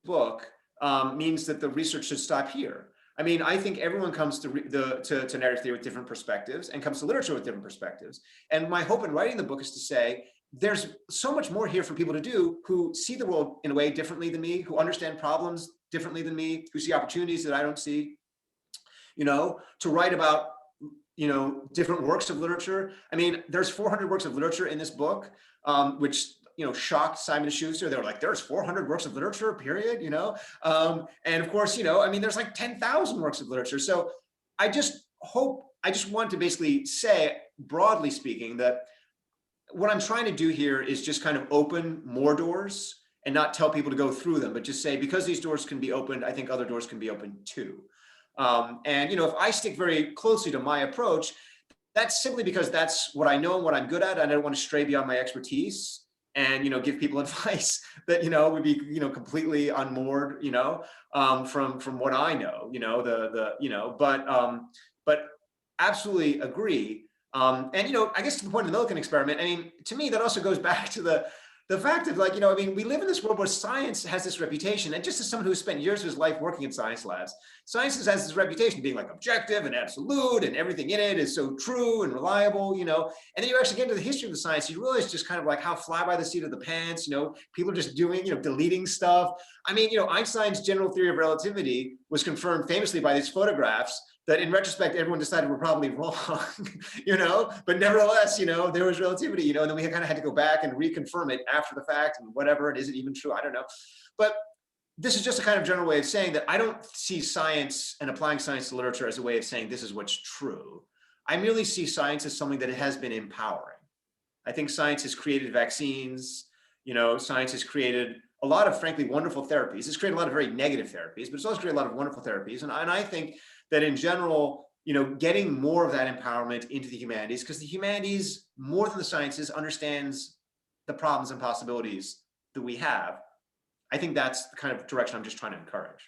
book means that the research should stop here. I mean, I think everyone comes to narrative theory with different perspectives and comes to literature with different perspectives. And my hope in writing the book is to say, there's so much more here for people to do who see the world in a way differently than me, who understand problems differently than me, who see opportunities that I don't see. You know, to write about, you know, different works of literature. I mean, there's 400 works of literature in this book, which, you know, shocked Simon & Schuster. They were like, there's 400 works of literature, period, you know? And of course, you know, I mean, there's like 10,000 works of literature. So I just want to basically say, broadly speaking, that what I'm trying to do here is just kind of open more doors and not tell people to go through them, but just say, because these doors can be opened, I think other doors can be opened too. And, you know, if I stick very closely to my approach, that's simply because that's what I know and what I'm good at. And I don't want to stray beyond my expertise and, you know, give people advice that, you know, would be, you know, completely unmoored, you know, from what I know, you know, but absolutely agree. And, you know, I guess to the point of the Millikan experiment, I mean, to me, that also goes back to the fact of like, you know, I mean, we live in this world where science has this reputation, and just as someone who spent years of his life working in science labs, science has this reputation of being like objective and absolute, and everything in it is so true and reliable, you know, and then you actually get into the history of the science, you realize just kind of like how fly by the seat of the pants, you know, people are just doing, you know, deleting stuff. I mean, you know, Einstein's general theory of relativity was confirmed famously by these photographs that in retrospect, everyone decided we're probably wrong, you know, but nevertheless, you know, there was relativity, you know, and then we kind of had to go back and reconfirm it after the fact and whatever, it isn't even true, I don't know. But this is just a kind of general way of saying that I don't see science and applying science to literature as a way of saying this is what's true. I merely see science as something that has been empowering. I think science has created vaccines, you know, science has created a lot of, frankly, wonderful therapies. It's created a lot of very negative therapies, but it's also created a lot of wonderful therapies. And I think that in general, you know, getting more of that empowerment into the humanities, because the humanities, more than the sciences, understands the problems and possibilities that we have. I think that's the kind of direction I'm just trying to encourage.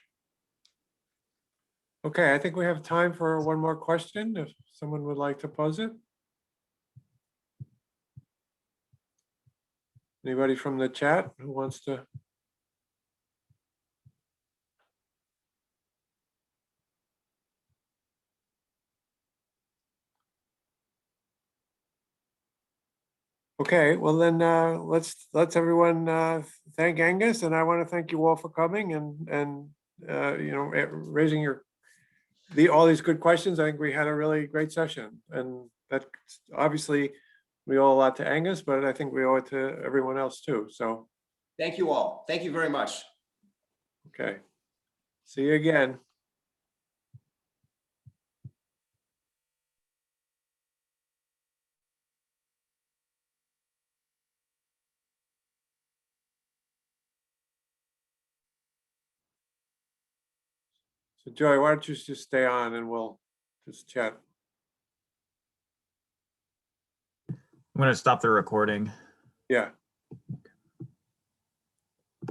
Okay, I think we have time for one more question, if someone would like to pose it. Anybody from the chat who wants to? Okay, well then let's everyone thank Angus, and I want to thank you all for coming and you know, raising all these good questions. I think we had a really great session, and that obviously we owe a lot to Angus, but I think we owe it to everyone else too. So Thank you all. Thank you very much. okay, see you again. So Joy, why don't you just stay on and we'll just chat. I'm going to stop the recording. Yeah.